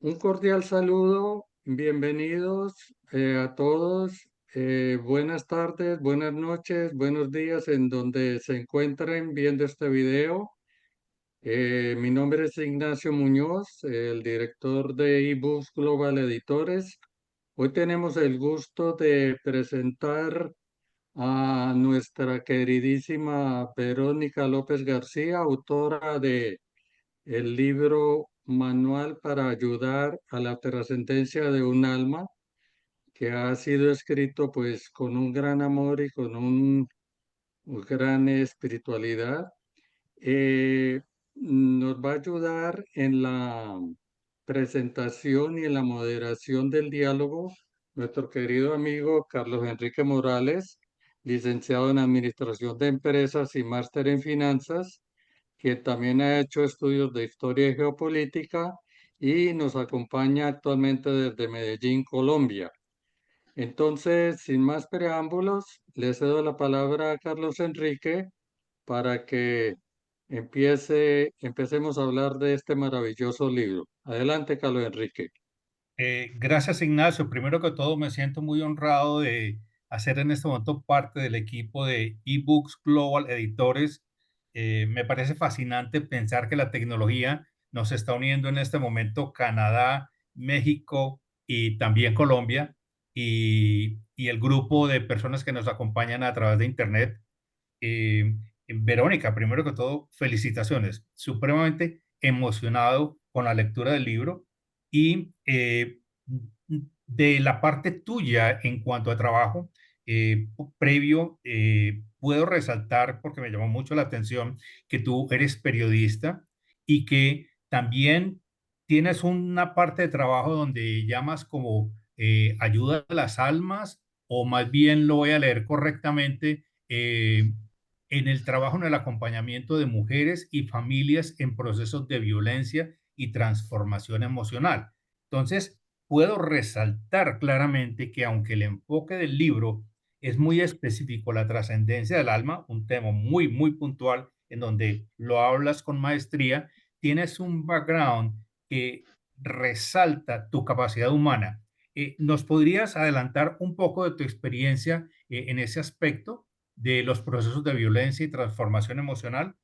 Un cordial saludo, bienvenidos a todos. Buenas tardes, buenas noches, buenos días en donde se encuentren viendo este video. Mi nombre es Ignacio Muñoz, el director de eBooks Global Editores. Hoy tenemos el gusto de presentar a nuestra queridísima Verónica López García, autora de el libro Manual para ayudar a la trascendencia de un alma, que ha sido escrito pues con un gran amor y con un gran espiritualidad. Nos va a ayudar en la presentación y en la moderación del diálogo nuestro querido amigo Carlos Enrique Morales, licenciado en Administración de Empresas y máster en Finanzas, que también ha hecho estudios de historia y geopolítica y nos acompaña actualmente desde Medellín, Colombia. Entonces, sin más preámbulos, le cedo la palabra a Carlos Enrique para que empecemos a hablar de este maravilloso libro. Adelante, Carlos Enrique. Gracias, Ignacio. Primero que todo, me siento muy honrado de hacer en este momento parte del equipo de eBooks Global Editores. Me parece fascinante pensar que la tecnología nos está uniendo en este momento Canadá, México y también Colombia y el grupo de personas que nos acompañan a través de Internet. Eh, Verónica, primero que todo, felicitaciones. Supremamente emocionado con la lectura del libro y de la parte tuya en cuanto a trabajo, previo, puedo resaltar, porque me llamó mucho la atención, que tú eres periodista y que también tienes una parte de trabajo donde llamas como ayuda a las almas, o más bien lo voy a leer correctamente, en el trabajo en el acompañamiento de mujeres y familias en procesos de violencia y transformación emocional. Entonces, puedo resaltar claramente que aunque el enfoque del libro es muy específico, la trascendencia del alma, un tema muy, muy puntual en donde lo hablas con maestría, tienes un background que resalta tu capacidad humana. ¿Nos podrías adelantar un poco de tu experiencia en ese aspecto de los procesos de violencia y transformación emocional?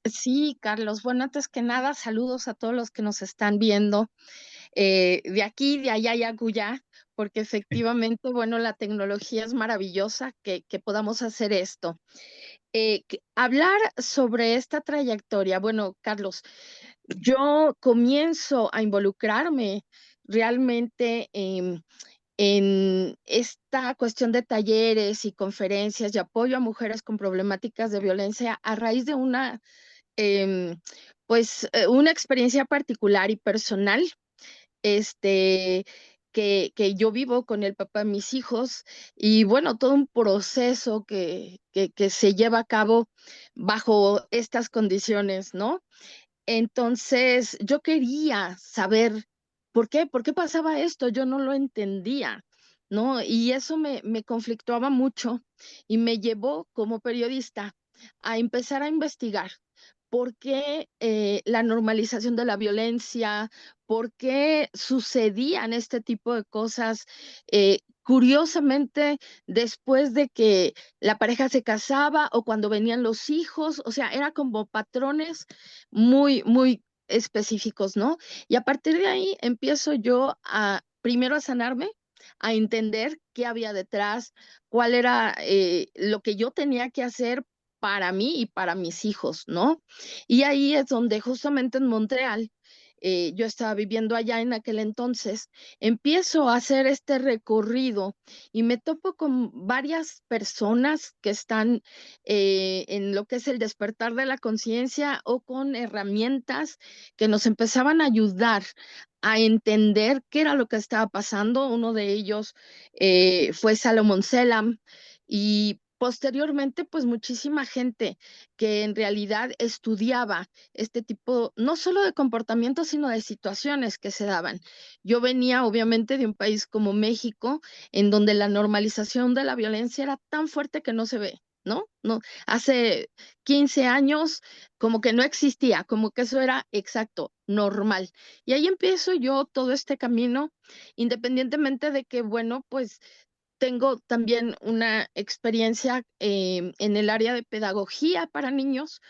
Sí, Carlos. Bueno, antes que nada, saludos a todos los que nos están viendo, de aquí, de allá y acullá, porque efectivamente, bueno, la tecnología es maravillosa que podamos hacer esto. Hablar sobre esta trayectoria, bueno, Carlos, yo comienzo a involucrarme realmente en esta cuestión de talleres y conferencias y apoyo a mujeres con problemáticas de violencia a raíz de em, una experiencia particular y personal, este, que yo vivo con el papá de mis hijos y bueno, todo un proceso que se lleva a cabo bajo estas condiciones, ¿no? Entonces, yo quería saber por qué pasaba esto, yo no lo entendía, ¿no? Y eso me conflictuaba mucho y me llevó como periodista a empezar a investigar por qué la normalización de la violencia, por qué sucedían este tipo de cosas. Curiosamente, después de que la pareja se casaba o cuando venían los hijos, o sea, era como patrones muy específicos, ¿no? Y a partir de ahí empiezo yo primero a sanarme, a entender qué había detrás, cuál era lo que yo tenía que hacer para mí y para mis hijos, ¿no? Y ahí es donde justamente en Montreal, yo estaba viviendo allá en aquel entonces, empiezo a hacer este recorrido y me topo con varias personas que están en lo que es el despertar de la conciencia o con herramientas que nos empezaban a ayudar a entender qué era lo que estaba pasando. Uno de ellos fue Salomón Selam y posteriormente, pues muchísima gente que en realidad estudiaba este tipo, no solo de comportamientos, sino de situaciones que se daban. Yo venía obviamente de un país como México, en donde la normalización de la violencia era tan fuerte que no se ve. ¿no? No, hace 15 años como que no existía, como que eso era exacto, normal. Y ahí empiezo yo todo este camino, independientemente de que, bueno, pues tengo también una experiencia en el área de pedagogía para niños,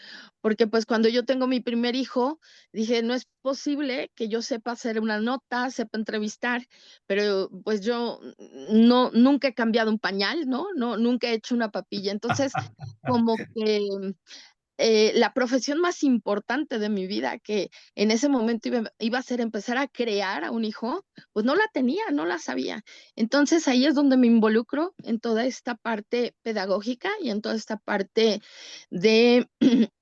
porque pues cuando yo tengo mi primer hijo, dije, no es posible que yo sepa hacer una nota, sepa entrevistar, pero pues yo no, nunca he cambiado un pañal, ¿no? No, nunca he hecho una papilla. Entonces, como que la profesión más importante de mi vida, que en ese momento iba a ser empezar a crear a un hijo, pues no la tenía, no la sabía. Entonces ahí es donde me involucro en toda esta parte pedagógica y en toda esta parte de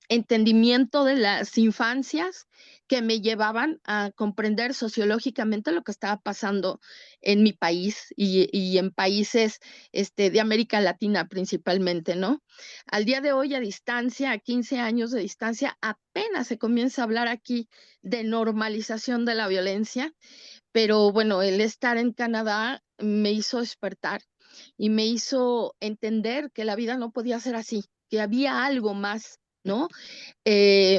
entendimiento de las infancias que me llevaban a comprender sociológicamente lo que estaba pasando en mi país y en países de América Latina principalmente, ¿no? Al día de hoy, a distancia, a 15 años de distancia, apenas se comienza a hablar aquí de normalización de la violencia, pero bueno, el estar en Canadá me hizo despertar y me hizo entender que la vida no podía ser así, que había algo más, ¿no?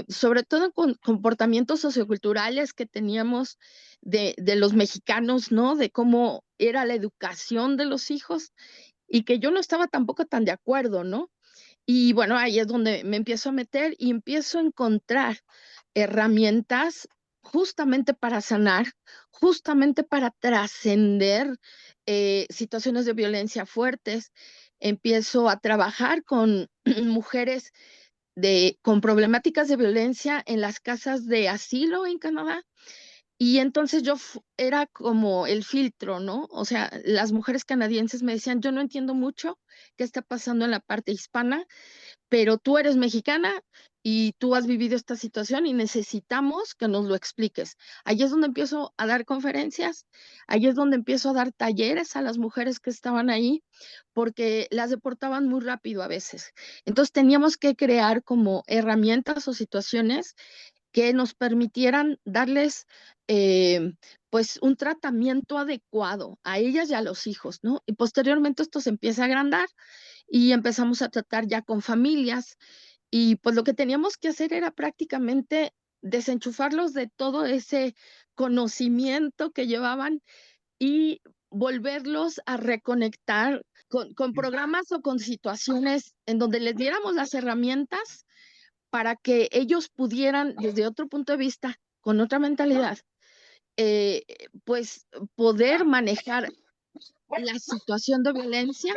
Sobre todo con comportamientos socioculturales que teníamos de los mexicanos, ¿no? De cómo era la educación de los hijos y que yo no estaba tampoco tan de acuerdo, ¿no? Y bueno, ahí es donde me empiezo a meter y empiezo a encontrar herramientas justamente para sanar, justamente para trascender situaciones de violencia fuertes. Empiezo a trabajar con mujeres con problemáticas de violencia en las casas de asilo en Canadá. Y entonces yo era como el filtro, ¿no? O sea, las mujeres canadienses me decían, yo no entiendo mucho qué está pasando en la parte hispana, pero tú eres mexicana y tú has vivido esta situación y necesitamos que nos lo expliques. Ahí es donde empiezo a dar conferencias, ahí es donde empiezo a dar talleres a las mujeres que estaban ahí, porque las deportaban muy rápido a veces. Entonces teníamos que crear como herramientas o situaciones que nos permitieran darles pues un tratamiento adecuado a ellas y a los hijos, ¿no? Y posteriormente esto se empieza a agrandar y empezamos a tratar ya con familias y pues lo que teníamos que hacer era prácticamente desenchufarlos de todo ese conocimiento que llevaban y volverlos a reconectar con programas o con situaciones en donde les diéramos las herramientas para que ellos pudieran, desde otro punto de vista, con otra mentalidad, eh, pues poder manejar la situación de violencia,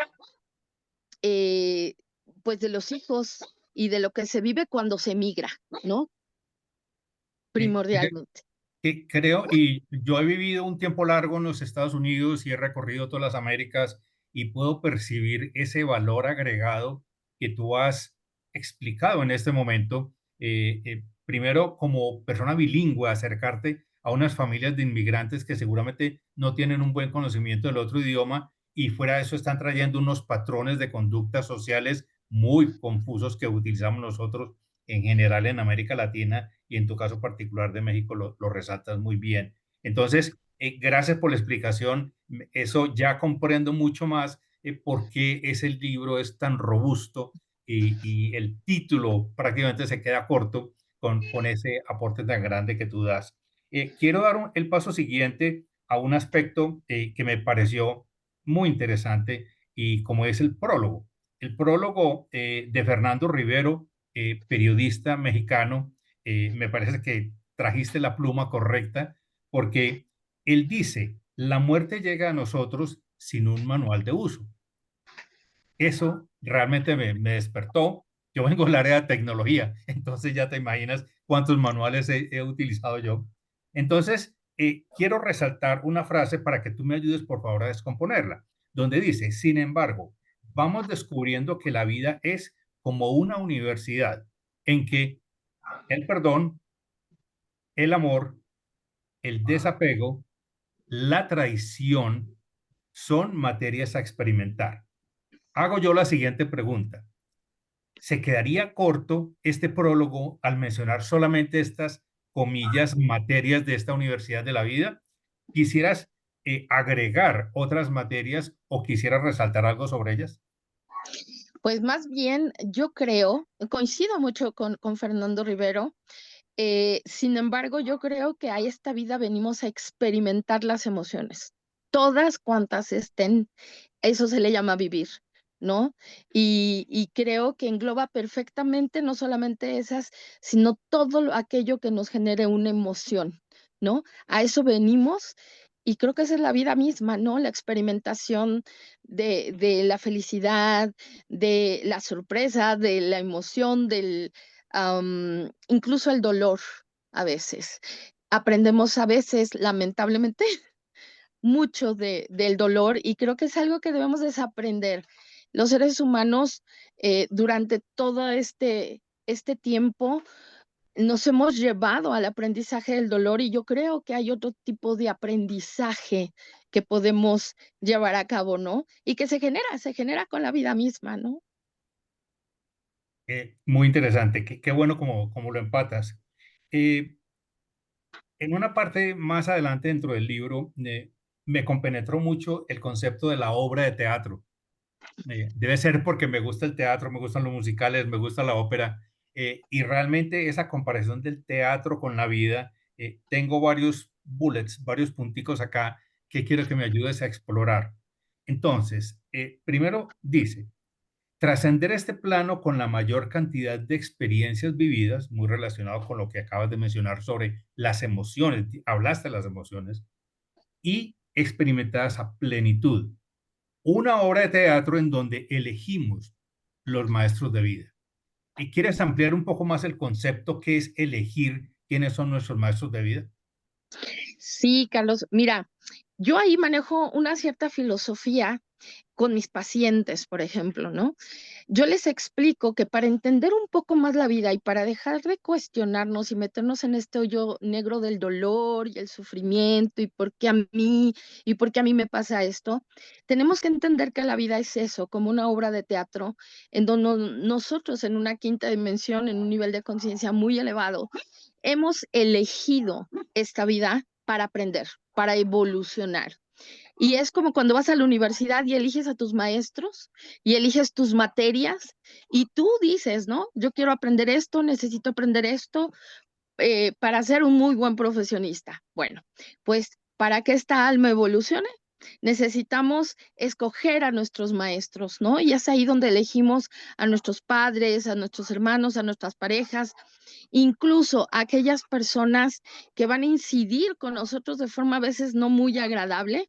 eh, pues de los hijos y de lo que se vive cuando se migra, ¿no? Eh, cre- Primordialmente. Creo, y yo he vivido un tiempo largo en los Estados Unidos y he recorrido todas las Américas y puedo percibir ese valor agregado que tú has explicado en este momento. Primero, como persona bilingüe, acercarte a unas familias de inmigrantes que seguramente no tienen un buen conocimiento del otro idioma y fuera de eso están trayendo unos patrones de conductas sociales muy confusos que utilizamos nosotros en general en América Latina y en tu caso particular de México lo resaltas muy bien. Entonces, gracias por la explicación. Eso ya comprendo mucho más por qué ese libro es tan robusto y el título prácticamente se queda corto con ese aporte tan grande que tú das. Quiero dar el paso siguiente a un aspecto que me pareció muy interesante y como es el prólogo. El prólogo de Fernando Rivero, periodista mexicano, me parece que trajiste la pluma correcta porque él dice, la muerte llega a nosotros sin un manual de uso. Eso realmente me despertó. Yo vengo del área de tecnología, entonces ya te imaginas cuántos manuales he utilizado yo. Entonces, quiero resaltar una frase para que tú me ayudes, por favor, a descomponerla, donde dice, sin embargo, vamos descubriendo que la vida es como una universidad en que el perdón, el amor, el desapego, la traición son materias a experimentar. Hago yo la siguiente pregunta. ¿Se quedaría corto este prólogo al mencionar solamente estas comillas materias de esta universidad de la vida? ¿Quisieras agregar otras materias o quisieras resaltar algo sobre ellas? Pues más bien, yo creo, coincido mucho con Fernando Rivero. Sin embargo, yo creo que a esta vida venimos a experimentar las emociones, todas cuantas estén, eso se le llama vivir, ¿no? Y creo que engloba perfectamente no solamente esas, sino todo aquello que nos genere una emoción, ¿no? A eso venimos y creo que esa es la vida misma, ¿no? La experimentación de la felicidad, de la sorpresa, de la emoción, incluso el dolor a veces. Aprendemos a veces, lamentablemente, mucho del dolor y creo que es algo que debemos desaprender. Los seres humanos durante todo este tiempo nos hemos llevado al aprendizaje del dolor y yo creo que hay otro tipo de aprendizaje que podemos llevar a cabo, ¿no? Y que se genera con la vida misma, ¿no? Muy interesante, qué bueno como lo empatas. Eh, en una parte más adelante dentro del libro, me compenetró mucho el concepto de la obra de teatro. Debe ser porque me gusta el teatro, me gustan los musicales, me gusta la ópera, y realmente esa comparación del teatro con la vida, tengo varios bullets, varios punticos acá que quiero que me ayudes a explorar. Entonces, primero dice, trascender este plano con la mayor cantidad de experiencias vividas, muy relacionado con lo que acabas de mencionar sobre las emociones, hablaste de las emociones, y experimentadas a plenitud. Una obra de teatro en donde elegimos los maestros de vida. ¿Y quieres ampliar un poco más el concepto que es elegir quiénes son nuestros maestros de vida? Sí, Carlos, mira, yo ahí manejo una cierta filosofía con mis pacientes, por ejemplo, ¿no? Yo les explico que para entender un poco más la vida y para dejar de cuestionarnos y meternos en este hoyo negro del dolor y el sufrimiento y por qué a mí me pasa esto, tenemos que entender que la vida es eso, como una obra de teatro en donde nosotros en una quinta dimensión, en un nivel de conciencia muy elevado, hemos elegido esta vida para aprender, para evolucionar. Y es como cuando vas a la universidad y eliges a tus maestros y eliges tus materias y tú dices, ¿no? Yo quiero aprender esto, necesito aprender esto para ser un muy buen profesionista. Bueno, pues para que esta alma evolucione, necesitamos escoger a nuestros maestros, ¿no? Y es ahí donde elegimos a nuestros padres, a nuestros hermanos, a nuestras parejas, incluso a aquellas personas que van a incidir con nosotros de forma a veces no muy agradable,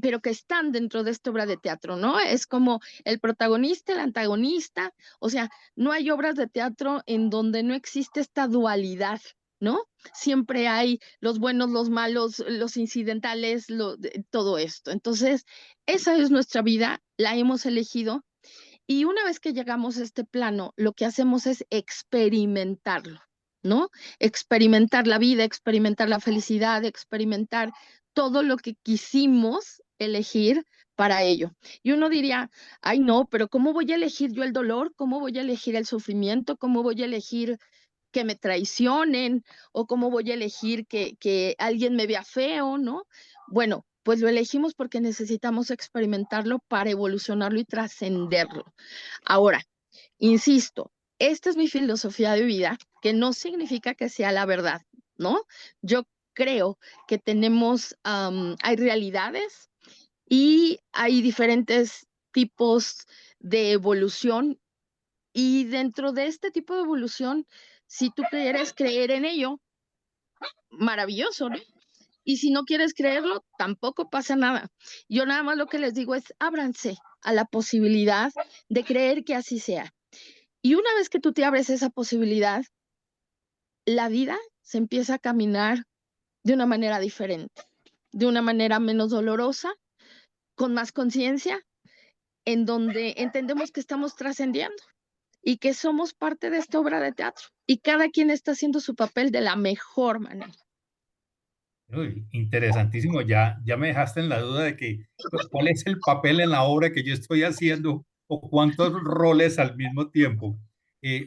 pero que están dentro de esta obra de teatro, ¿no? Es como el protagonista, el antagonista, o sea, no hay obras de teatro en donde no existe esta dualidad, ¿no? Siempre hay los buenos, los malos, los incidentales, todo esto. Entonces, esa es nuestra vida, la hemos elegido y una vez que llegamos a este plano, lo que hacemos es experimentarlo, ¿no? Experimentar la vida, experimentar la felicidad, experimentar todo lo que quisimos elegir para ello. Y uno diría, ay no, pero ¿cómo voy a elegir yo el dolor? ¿Cómo voy a elegir el sufrimiento? ¿Cómo voy a elegir que me traicionen o cómo voy a elegir que alguien me vea feo, ¿no? Bueno, pues lo elegimos porque necesitamos experimentarlo para evolucionarlo y trascenderlo. Ahora, insisto, esta es mi filosofía de vida, que no significa que sea la verdad, ¿no? Yo creo que hay realidades y hay diferentes tipos de evolución y dentro de este tipo de evolución, si tú quieres creer en ello, maravilloso, ¿no? Y si no quieres creerlo, tampoco pasa nada. Yo nada más lo que les digo es ábranse a la posibilidad de creer que así sea. Y una vez que tú te abres esa posibilidad, la vida se empieza a caminar de una manera diferente, de una manera menos dolorosa, con más conciencia, en donde entendemos que estamos trascendiendo y que somos parte de esta obra de teatro y cada quien está haciendo su papel de la mejor manera. Uy, interesantísimo, ya me dejaste en la duda de que cuál es el papel en la obra que yo estoy haciendo o cuántos roles al mismo tiempo.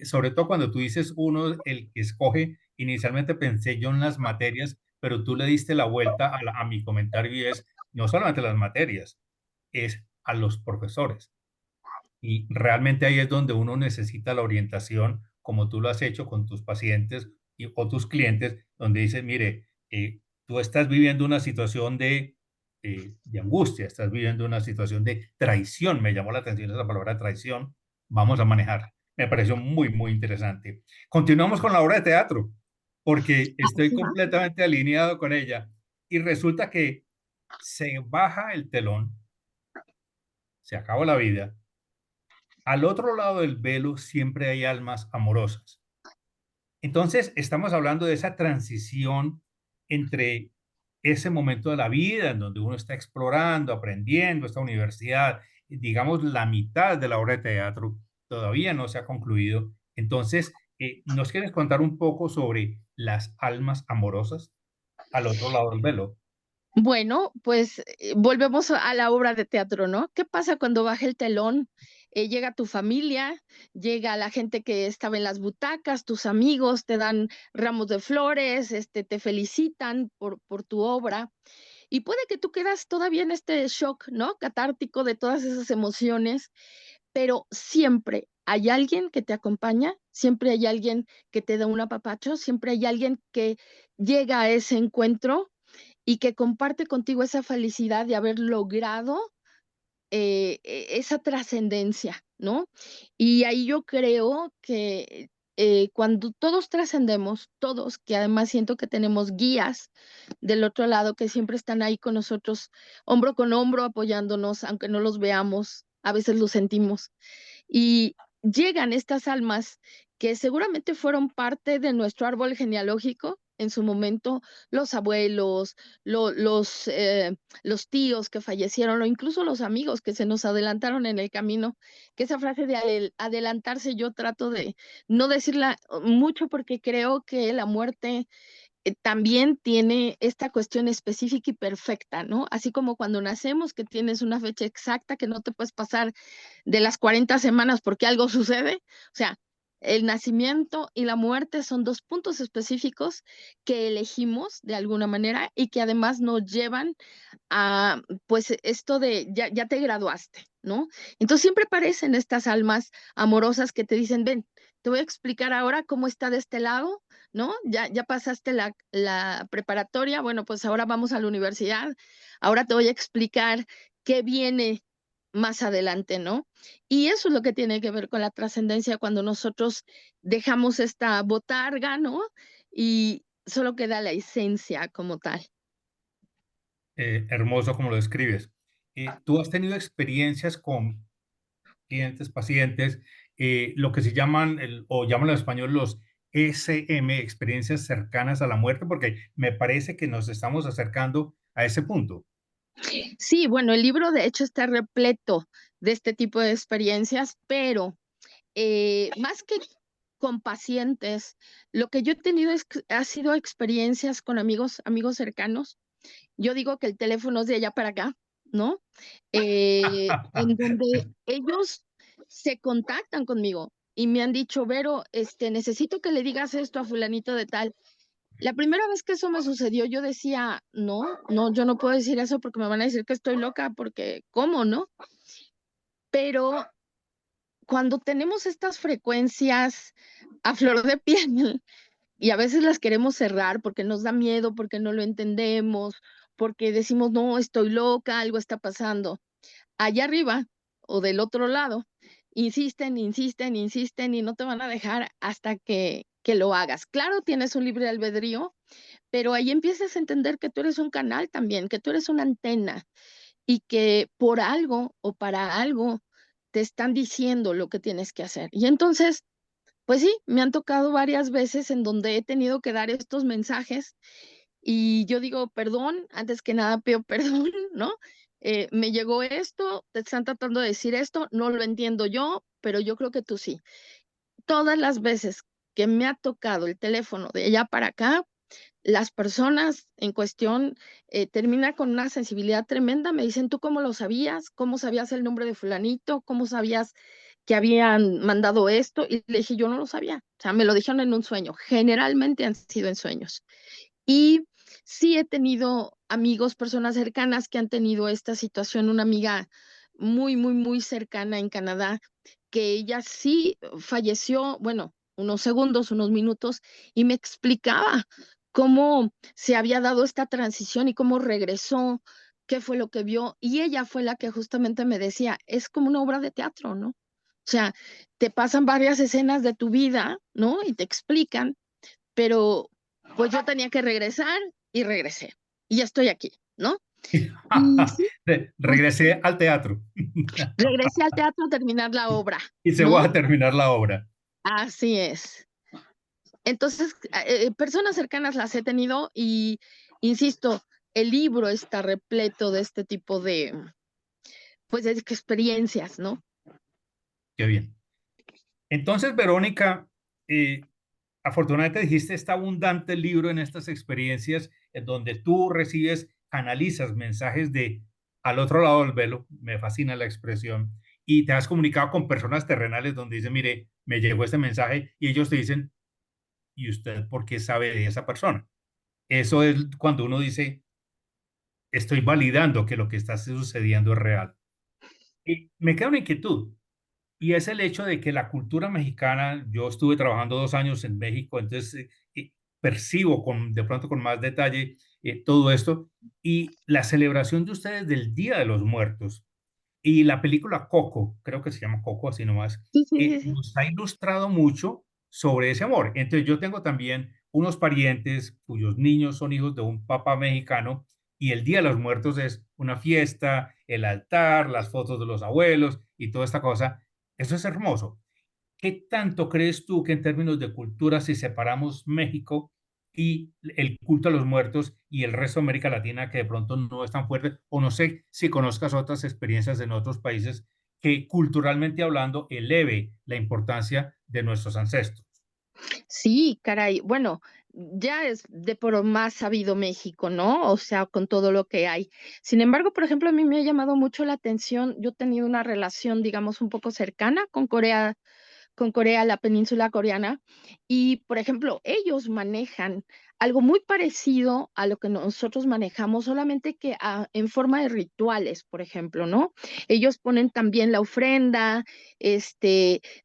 Sobre todo cuando tú dices uno, el que escoge, inicialmente pensé yo en las materias, pero tú le diste la vuelta a mi comentario y es no solamente las materias, es a los profesores. Y realmente ahí es donde uno necesita la orientación, como tú lo has hecho con tus pacientes o tus clientes, donde dices, mire, tú estás viviendo una situación de angustia, estás viviendo una situación de traición, me llamó la atención esa palabra traición, vamos a manejar. Me pareció muy, muy interesante. Continuamos con la obra de teatro, porque estoy Así va. completamente alineado con ella. Y resulta que se baja el telón, se acaba la vida. Al otro lado del velo siempre hay almas amorosas. Entonces, estamos hablando de esa transición entre ese momento de la vida en donde uno está explorando, aprendiendo, esta universidad, digamos, la mitad de la obra de teatro todavía no se ha concluido. Entonces, ¿nos quieres contar un poco sobre las almas amorosas al otro lado del velo? Bueno, pues volvemos a la obra de teatro, ¿no? ¿Qué pasa cuando baja el telón? Llega tu familia, llega la gente que estaba en las butacas, tus amigos te dan ramos de flores, te felicitan por tu obra y puede que tú quedas todavía en este shock, ¿no? Catártico de todas esas emociones, pero siempre hay alguien que te acompaña, siempre hay alguien que te da un apapacho, siempre hay alguien que llega a ese encuentro y que comparte contigo esa felicidad de haber logrado esa trascendencia, ¿no? Y ahí yo creo que cuando todos trascendemos, todos, que además siento que tenemos guías del otro lado que siempre están ahí con nosotros, hombro con hombro, apoyándonos, aunque no los veamos, a veces los sentimos. Y llegan estas almas que seguramente fueron parte de nuestro árbol genealógico en su momento, los abuelos, los tíos que fallecieron o incluso los amigos que se nos adelantaron en el camino, que esa frase de adelantarse yo trato de no decirla mucho porque creo que la muerte también tiene esta cuestión específica y perfecta, ¿no? Así como cuando nacemos, que tienes una fecha exacta que no te puedes pasar de las 40 semanas porque algo sucede. O sea, el nacimiento y la muerte son dos puntos específicos que elegimos de alguna manera y que además nos llevan a, pues, esto de ya te graduaste, ¿no? Entonces siempre aparecen estas almas amorosas que te dicen, ven, te voy a explicar ahora cómo está de este lado, ¿no? Ya pasaste la preparatoria, bueno, pues ahora vamos a la universidad, ahora te voy a explicar qué viene más adelante, ¿no? Y eso es lo que tiene que ver con la trascendencia cuando nosotros dejamos esta botarga, ¿no? Y solo queda la esencia como tal. Hermoso como lo describes. ¿Tú has tenido experiencias con clientes, pacientes, lo que se llaman, o llaman en español los SM, experiencias cercanas a la muerte? Porque me parece que nos estamos acercando a ese punto. Sí, bueno, el libro de hecho está repleto de este tipo de experiencias, pero más que con pacientes, lo que yo he tenido ha sido experiencias con amigos cercanos. Yo digo que el teléfono es de allá para acá, ¿no? En donde ellos se contactan conmigo y me han dicho, Vero, necesito que le digas esto a fulanito de tal. La primera vez que eso me sucedió, yo decía, no, yo no puedo decir eso porque me van a decir que estoy loca, porque, ¿cómo, no? Pero cuando tenemos estas frecuencias a flor de piel y a veces las queremos cerrar porque nos da miedo, porque no lo entendemos, porque decimos, no, estoy loca, algo está pasando. Allá arriba o del otro lado, insisten, insisten, insisten y no te van a dejar hasta que lo hagas. Claro, tienes un libre albedrío, pero ahí empiezas a entender que tú eres un canal también, que tú eres una antena y que por algo o para algo te están diciendo lo que tienes que hacer. Y entonces, pues sí, me han tocado varias veces en donde he tenido que dar estos mensajes y yo digo, perdón, antes que nada pido perdón, ¿no? Me llegó esto, te están tratando de decir esto, no lo entiendo yo, pero yo creo que tú sí. Todas las veces que me ha tocado el teléfono de allá para acá, las personas en cuestión terminan con una sensibilidad tremenda. Me dicen, ¿tú cómo lo sabías? ¿Cómo sabías el nombre de fulanito? ¿Cómo sabías que habían mandado esto? Y le dije, yo no lo sabía. O sea, me lo dijeron en un sueño. Generalmente han sido en sueños. Y sí he tenido amigos, personas cercanas que han tenido esta situación. Una amiga muy, muy, muy cercana en Canadá, que ella sí falleció, bueno, unos segundos, unos minutos, y me explicaba cómo se había dado esta transición y cómo regresó, qué fue lo que vio, y ella fue la que justamente me decía, es como una obra de teatro, ¿no? O sea, te pasan varias escenas de tu vida, ¿no? Y te explican, pero pues yo tenía que regresar y regresé, y ya estoy aquí, ¿no? Y sí, pues Regresé al teatro regresé al teatro a terminar la obra, y se va ¿no? a terminar la obra. Así es. Entonces, personas cercanas las he tenido y, insisto, el libro está repleto de este tipo de, pues, de experiencias, ¿no? Qué bien. Entonces, Verónica, eh, afortunadamente dijiste, está abundante el libro en estas experiencias en donde tú recibes, analizas mensajes de al otro lado del velo, me fascina la expresión, y te has comunicado con personas terrenales donde dicen, mire, me llegó este mensaje y ellos te dicen, ¿y usted por qué sabe de esa persona? Eso es cuando uno dice, estoy validando que lo que está sucediendo es real. Y me queda una inquietud. Y es el hecho de que la cultura mexicana, yo estuve trabajando 2 años en México, entonces percibo de pronto con más detalle todo esto y la celebración de ustedes del Día de los Muertos y la película Coco, creo que se llama Coco así nomás, Sí, sí, sí, sí. nos ha ilustrado mucho sobre ese amor. Entonces yo tengo también unos parientes cuyos niños son hijos de un papá mexicano y el Día de los Muertos es una fiesta, el altar, las fotos de los abuelos y toda esta cosa. Eso es hermoso. ¿Qué tanto crees tú que en términos de cultura, si separamos México y el culto a los muertos y el resto de América Latina, que de pronto no es tan fuerte, o no sé si conozcas otras experiencias en otros países que culturalmente hablando eleve la importancia de nuestros ancestros? Sí, caray. Bueno, ya es de por más sabido México, ¿no? O sea, con todo lo que hay. Sin embargo, por ejemplo, a mí me ha llamado mucho la atención. Yo he tenido una relación, digamos, un poco cercana con Corea, la península coreana, y por ejemplo, ellos manejan algo muy parecido a lo que nosotros manejamos, solamente que en forma de rituales, por ejemplo, ¿no? Ellos ponen también la ofrenda,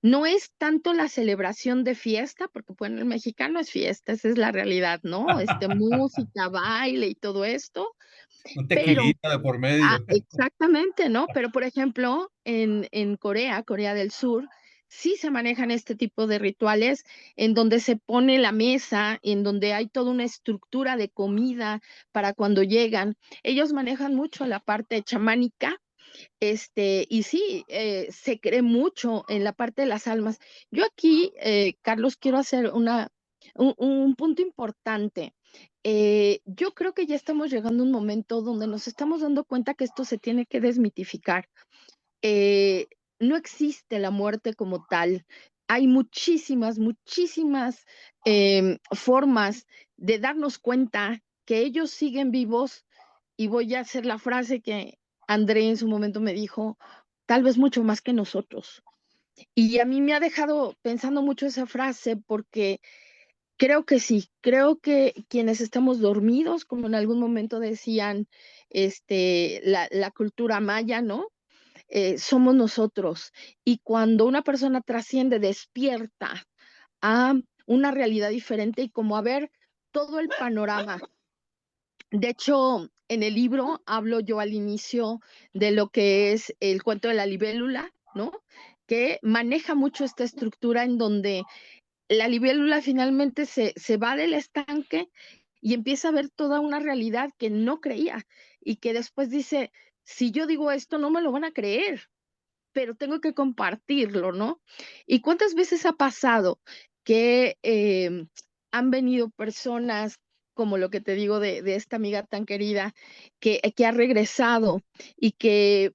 no es tanto la celebración de fiesta, porque bueno, el mexicano es fiesta, esa es la realidad, ¿no? Música, baile y todo esto, Un pero tequilita de por medio. exactamente, ¿no? Pero, por ejemplo, en Corea, Corea del Sur, sí se manejan este tipo de rituales en donde se pone la mesa, en donde hay toda una estructura de comida para cuando llegan. Ellos manejan mucho la parte chamánica, y sí, se cree mucho en la parte de las almas. Yo aquí, Carlos, quiero hacer un punto importante. Yo creo que ya estamos llegando a un momento donde nos estamos dando cuenta que esto se tiene que desmitificar. Eh, no existe la muerte como tal. Hay muchísimas, muchísimas formas de darnos cuenta que ellos siguen vivos, y voy a hacer la frase que André en su momento me dijo, tal vez mucho más que nosotros. Y a mí me ha dejado pensando mucho esa frase porque creo que sí, creo que quienes estamos dormidos, como en algún momento decían, la cultura maya, ¿no? Somos nosotros. Y cuando una persona trasciende, despierta a una realidad diferente y como a ver todo el panorama. De hecho, en el libro hablo yo al inicio de lo que es el cuento de la libélula, ¿no? Que maneja mucho esta estructura en donde la libélula finalmente se va del estanque y empieza a ver toda una realidad que no creía y que después dice, si yo digo esto no me lo van a creer, pero tengo que compartirlo, ¿no? ¿Y cuántas veces ha pasado que han venido personas, como lo que te digo de esta amiga tan querida, que ha regresado y que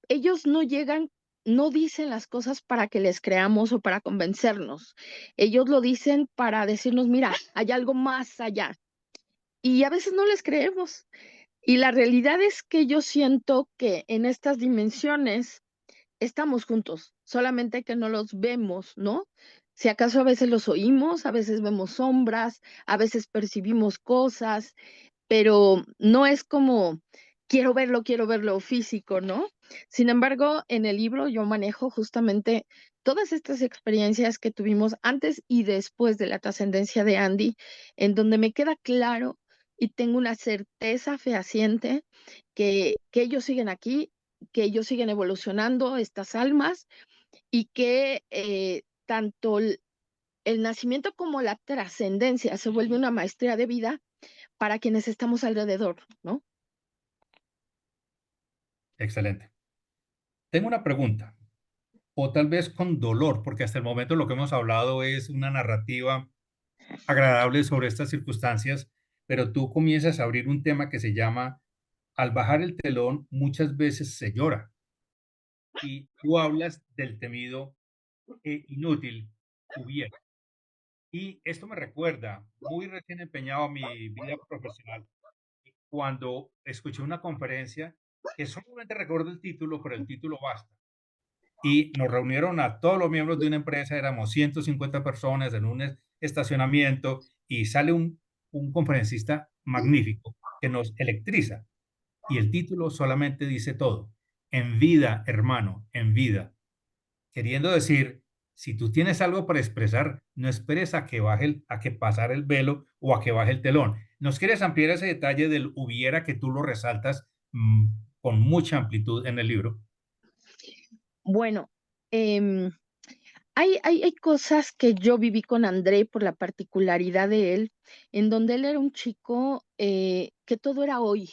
ellos no llegan, no dicen las cosas para que les creamos o para convencernos. Ellos lo dicen para decirnos, mira, hay algo más allá. Y a veces no les creemos. Y la realidad es que yo siento que en estas dimensiones estamos juntos, solamente que no los vemos, ¿no? Si acaso a veces los oímos, a veces vemos sombras, a veces percibimos cosas, pero no es como quiero verlo físico, ¿no? Sin embargo, en el libro yo manejo justamente todas estas experiencias que tuvimos antes y después de la trascendencia de Andy, en donde me queda claro y tengo una certeza fehaciente que ellos siguen aquí, que ellos siguen evolucionando, estas almas, y que tanto el nacimiento como la trascendencia se vuelve una maestría de vida para quienes estamos alrededor, ¿no? Excelente. Tengo una pregunta, o tal vez con dolor, porque hasta el momento lo que hemos hablado es una narrativa agradable sobre estas circunstancias, pero tú comienzas a abrir un tema que se llama, al bajar el telón, muchas veces se llora, y tú hablas del temido e inútil hubiera. Y esto me recuerda, muy recién empeñado a mi vida profesional, cuando escuché una conferencia que solamente recuerdo el título, pero el título basta. Y nos reunieron a todos los miembros de una empresa, éramos 150 personas en un estacionamiento y sale un conferencista magnífico que nos electriza. Y el título solamente dice todo. En vida, hermano, en vida. Queriendo decir, si tú tienes algo para expresar, no esperes a que a que pasar el velo o a que baje el telón. ¿Nos quieres ampliar ese detalle del hubiera que tú lo resaltas con mucha amplitud en el libro? Bueno, em, hay cosas que yo viví con André por la particularidad de él, en donde él era un chico que todo era hoy,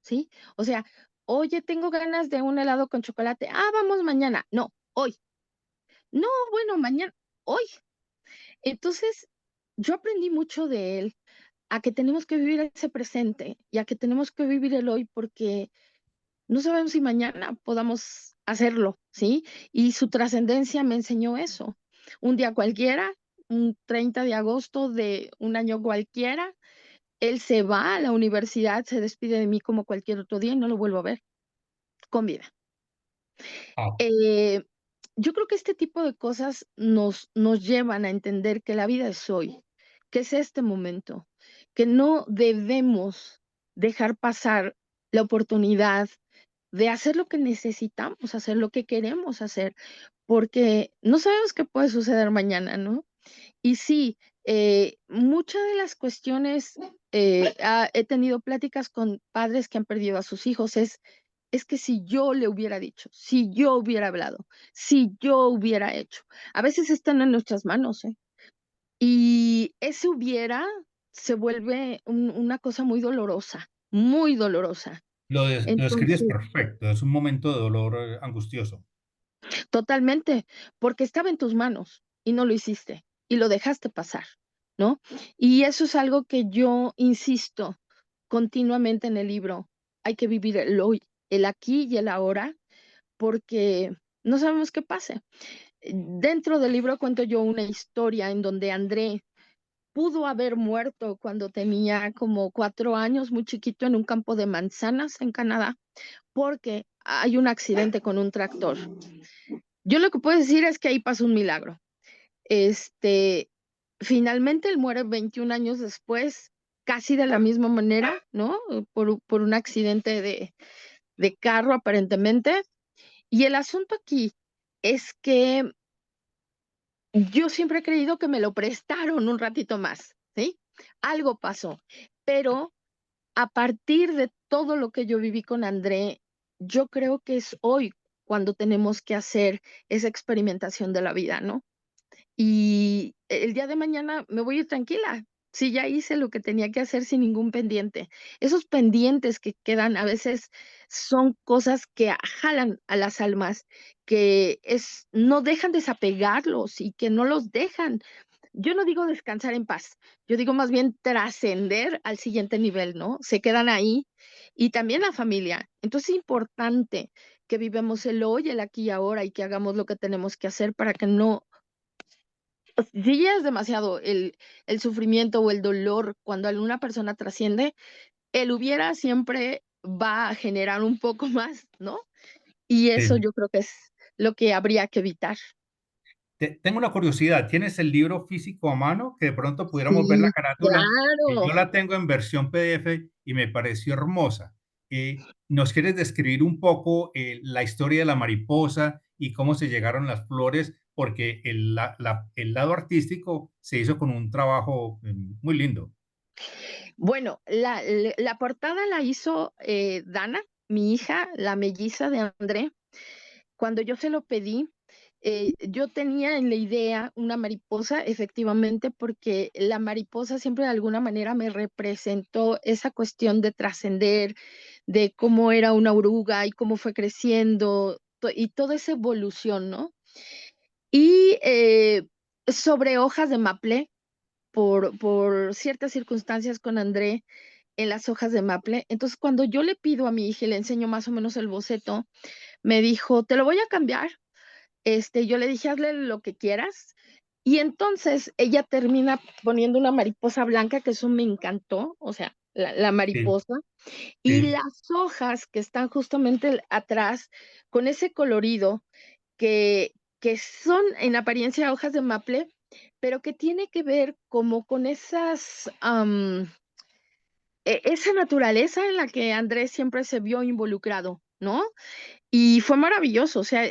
¿sí? O sea, oye, tengo ganas de un helado con chocolate. Ah, vamos mañana. No, hoy. No, bueno, mañana, hoy. Entonces, yo aprendí mucho de él, a que tenemos que vivir ese presente y a que tenemos que vivir el hoy porque no sabemos si mañana podamos hacerlo, ¿sí? Y su trascendencia me enseñó eso. Un día cualquiera, un 30 de agosto de un año cualquiera, él se va a la universidad, se despide de mí como cualquier otro día y no lo vuelvo a ver con vida. Ah, Eh, yo creo que este tipo de cosas nos llevan a entender que la vida es hoy, que es este momento, que no debemos dejar pasar la oportunidad de hacer lo que necesitamos hacer, lo que queremos hacer, porque no sabemos qué puede suceder mañana, ¿no? Y sí, muchas de las cuestiones, he tenido pláticas con padres que han perdido a sus hijos, es que si yo le hubiera dicho, si yo hubiera hablado, si yo hubiera hecho, a veces están en nuestras manos, ¿eh? Y ese hubiera se vuelve una cosa muy dolorosa, muy dolorosa. lo describes Entonces, perfecto, es un momento de dolor angustioso. totalmente, porque estaba en tus manos y no lo hiciste y lo dejaste pasar, ¿no? Y eso es algo que yo insisto continuamente en el libro. Hay que vivir el hoy, el aquí y el ahora, porque no sabemos qué pase. Dentro del libro cuento yo una historia en donde André pudo haber muerto cuando tenía como 4 años, muy chiquito, en un campo de manzanas en Canadá, porque hay un accidente con un tractor. Yo lo que puedo decir es que ahí pasó un milagro. Este, finalmente él muere 21 años después, casi de la misma manera, ¿no? Por un accidente de carro aparentemente. Y el asunto aquí es que yo siempre he creído que me lo prestaron un ratito más, ¿sí? Algo pasó, pero a partir de todo lo que yo viví con André, yo creo que es hoy cuando tenemos que hacer esa experimentación de la vida, ¿no? Y el día de mañana me voy a ir tranquila. Sí, ya hice lo que tenía que hacer sin ningún pendiente. Esos pendientes que quedan a veces son cosas que jalan a las almas, que no dejan desapegarlos y que no los dejan. Yo no digo descansar en paz, yo digo más bien trascender al siguiente nivel, ¿no? Se quedan ahí y también la familia. Entonces es importante que vivamos el hoy, el aquí y ahora y que hagamos lo que tenemos que hacer para que no si ya es demasiado el sufrimiento o el dolor cuando alguna persona trasciende, el hubiera siempre va a generar un poco más, ¿no? Y eso Sí. yo creo que es lo que habría que evitar. Tengo una curiosidad, ¿tienes el libro físico a mano? Que de pronto pudiéramos ver la Sí, carátula. claro. Yo la tengo en versión PDF y me pareció hermosa. ¿Nos quieres describir un poco la historia de la mariposa y cómo se llegaron las flores? Porque el lado artístico se hizo con un trabajo muy lindo. Bueno, la portada la hizo Dana, mi hija, la melliza de André. Cuando yo se lo pedí, yo tenía en la idea una mariposa, efectivamente, porque la mariposa siempre de alguna manera me representó esa cuestión de trascender, de cómo era una oruga y cómo fue creciendo y toda esa evolución, ¿no? Y sobre hojas de maple, por ciertas circunstancias con André en las hojas de maple. Entonces, cuando yo le pido a mi hija y le enseño más o menos el boceto, me dijo, te lo voy a cambiar. Yo le dije, hazle lo que quieras. Y entonces ella termina poniendo una mariposa blanca, que eso me encantó, o sea, la Sí, mariposa, y sí, las hojas que están justamente atrás, con ese colorido, que son en apariencia hojas de maple, pero que tiene que ver como con esa naturaleza en la que Andrés siempre se vio involucrado, ¿no? Y fue maravilloso, o sea,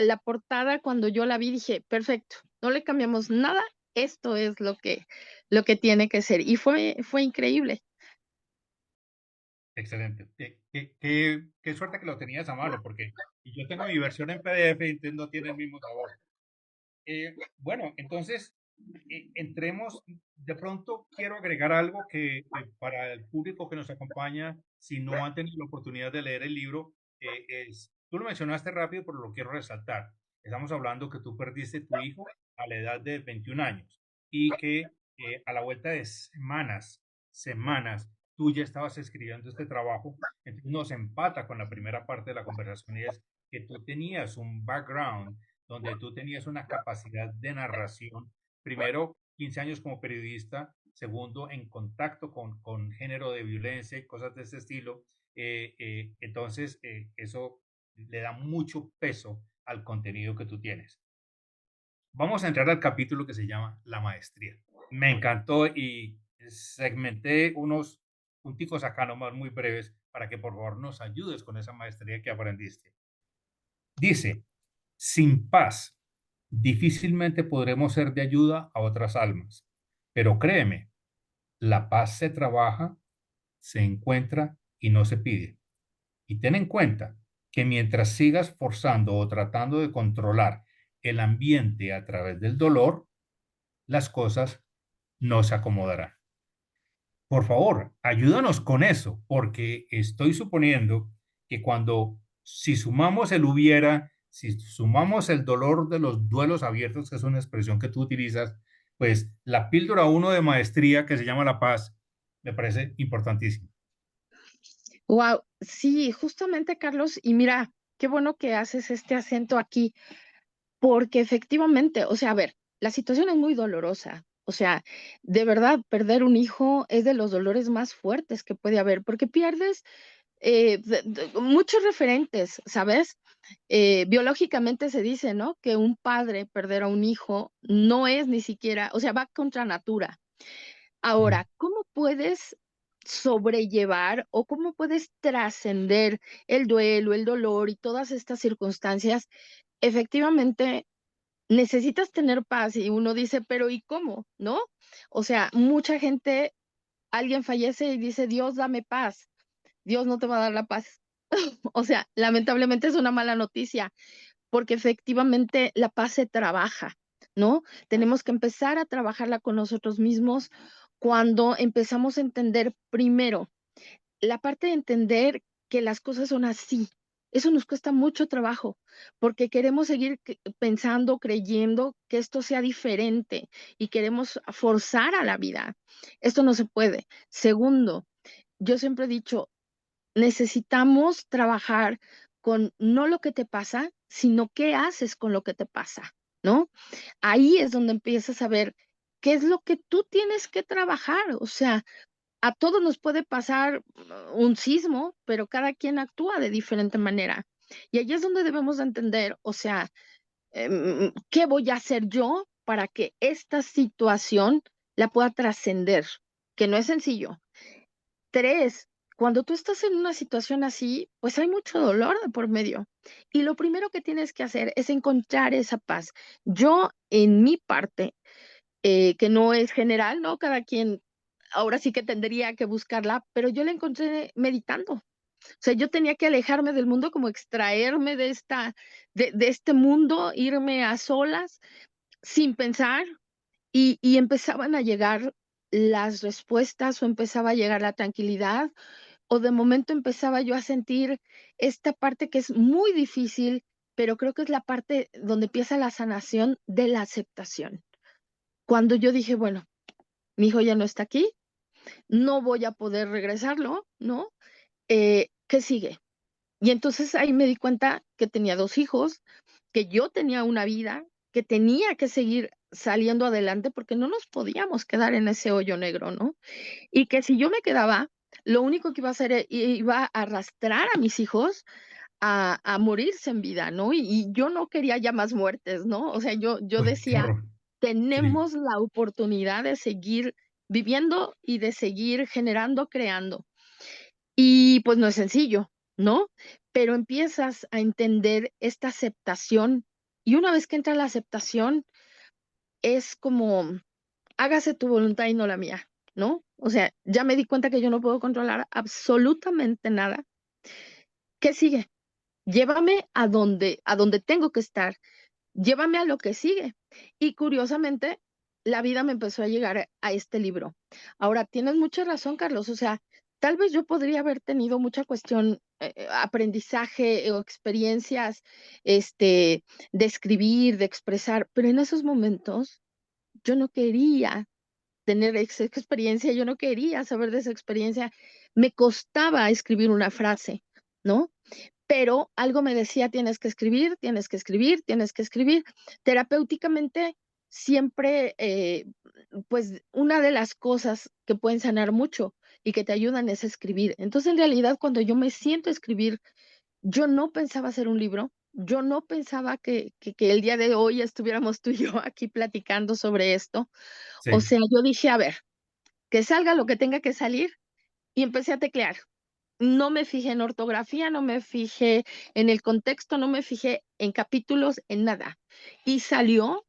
la portada cuando yo la vi dije, perfecto, no le cambiamos nada, esto es lo que tiene que ser. Y fue increíble. excelente. Qué suerte que lo tenías a mano, porque yo tengo mi versión en PDF y entonces no tiene el mismo sabor. Bueno, entonces, entremos. De pronto quiero agregar algo que para el público que nos acompaña, si no han tenido la oportunidad de leer el libro, tú lo mencionaste rápido, pero lo quiero resaltar. Estamos hablando que tú perdiste tu hijo a la edad de 21 años y que a la vuelta de semanas, tú ya estabas escribiendo este trabajo. Entonces nos empata con la primera parte de la conversación y es que tú tenías un background donde tú tenías una capacidad de narración, primero, 15 años como periodista, segundo, en contacto con género de violencia y cosas de ese estilo. Entonces, eso le da mucho peso al contenido que tú tienes. Vamos a entrar al capítulo que se llama La Maestría. Me encantó y segmenté unos punticos acá nomás muy breves para que por favor nos ayudes con esa maestría que aprendiste. Dice, sin paz, difícilmente podremos ser de ayuda a otras almas. Pero créeme, la paz se trabaja, se encuentra y no se pide. Y ten en cuenta que mientras sigas forzando o tratando de controlar el ambiente a través del dolor, las cosas no se acomodarán. Por favor, ayúdanos con eso, porque estoy suponiendo que si sumamos el hubiera, si sumamos el dolor de los duelos abiertos, que es una expresión que tú utilizas, pues la píldora uno de maestría que se llama la paz, me parece importantísimo. Wow, sí, justamente, Carlos, y mira, qué bueno que haces este acento aquí, porque efectivamente, o sea, a ver, la situación es muy dolorosa. O sea, de verdad, perder un hijo es de los dolores más fuertes que puede haber, porque pierdes muchos referentes, ¿sabes? Biológicamente se dice, ¿no? Que un padre perder a un hijo no es ni siquiera, o sea, va contra natura. Mm. Ahora, ¿cómo puedes sobrellevar o cómo puedes trascender el duelo, el dolor y todas estas circunstancias? Efectivamente, necesitas tener paz y uno dice, pero ¿y cómo? ¿No? O sea, mucha gente, alguien fallece y dice, Dios, dame paz. Dios no te va a dar la paz. O sea, lamentablemente es una mala noticia, porque efectivamente la paz se trabaja, ¿no? Tenemos que empezar a trabajarla con nosotros mismos cuando empezamos a entender primero la parte de entender que las cosas son así. Eso nos cuesta mucho trabajo porque queremos seguir pensando, creyendo que esto sea diferente y queremos forzar a la vida. Esto no se puede. Segundo, yo siempre he dicho, necesitamos trabajar con no lo que te pasa, sino qué haces con lo que te pasa, ¿no? Ahí es donde empiezas a ver qué es lo que tú tienes que trabajar. O sea, a todos nos puede pasar un sismo, pero cada quien actúa de diferente manera. Y ahí es donde debemos de entender, o sea, ¿qué voy a hacer yo para que esta situación la pueda trascender? Que no es sencillo. Tres, cuando tú estás en una situación así, pues hay mucho dolor de por medio. Y lo primero que tienes que hacer es encontrar esa paz. Yo, en mi parte, que no es general, ¿no? Cada quien ahora sí que tendría que buscarla, pero yo la encontré meditando. O sea, yo tenía que alejarme del mundo, como extraerme de de este mundo, irme a solas, sin pensar, y empezaban a llegar las respuestas o empezaba a llegar la tranquilidad o de momento empezaba yo a sentir esta parte que es muy difícil, pero creo que es la parte donde empieza la sanación de la aceptación. Cuando yo dije, bueno, mi hijo ya no está aquí, no voy a poder regresarlo, ¿no? ¿Qué sigue? Y entonces ahí me di cuenta que tenía 2 hijos, que yo tenía una vida, que tenía que seguir saliendo adelante porque no nos podíamos quedar en ese hoyo negro, ¿no? Y que si yo me quedaba, lo único que iba a hacer iba a arrastrar a mis hijos a morirse en vida, ¿no? Y yo no quería ya más muertes, ¿no? O sea, yo Uy, qué decía, horror. Sí, tenemos la oportunidad de seguir viviendo y de seguir generando, creando. Y pues no es sencillo, ¿no? Pero empiezas a entender esta aceptación y una vez que entra la aceptación es como, hágase tu voluntad y no la mía, ¿no? O sea, ya me di cuenta que yo no puedo controlar absolutamente nada. ¿Qué sigue? Llévame a donde tengo que estar, llévame a lo que sigue. Y curiosamente, la vida me empezó a llegar a este libro. Ahora, tienes mucha razón, Carlos, o sea, tal vez yo podría haber tenido mucha cuestión, aprendizaje o experiencias, de escribir, de expresar, pero en esos momentos yo no quería tener esa experiencia, yo no quería saber de esa experiencia, me costaba escribir una frase, ¿no? Pero algo me decía, tienes que escribir, tienes que escribir, tienes que escribir. Terapéuticamente, siempre, pues una de las cosas que pueden sanar mucho y que te ayudan es escribir. Entonces, en realidad, cuando yo me siento a escribir, yo no pensaba hacer un libro, yo no pensaba que el día de hoy estuviéramos tú y yo aquí platicando sobre esto. O sí. sea, yo dije, a ver, que salga lo que tenga que salir y empecé a teclear. No me fijé en ortografía, no me fijé en el contexto, no me fijé en capítulos, en nada. Y salió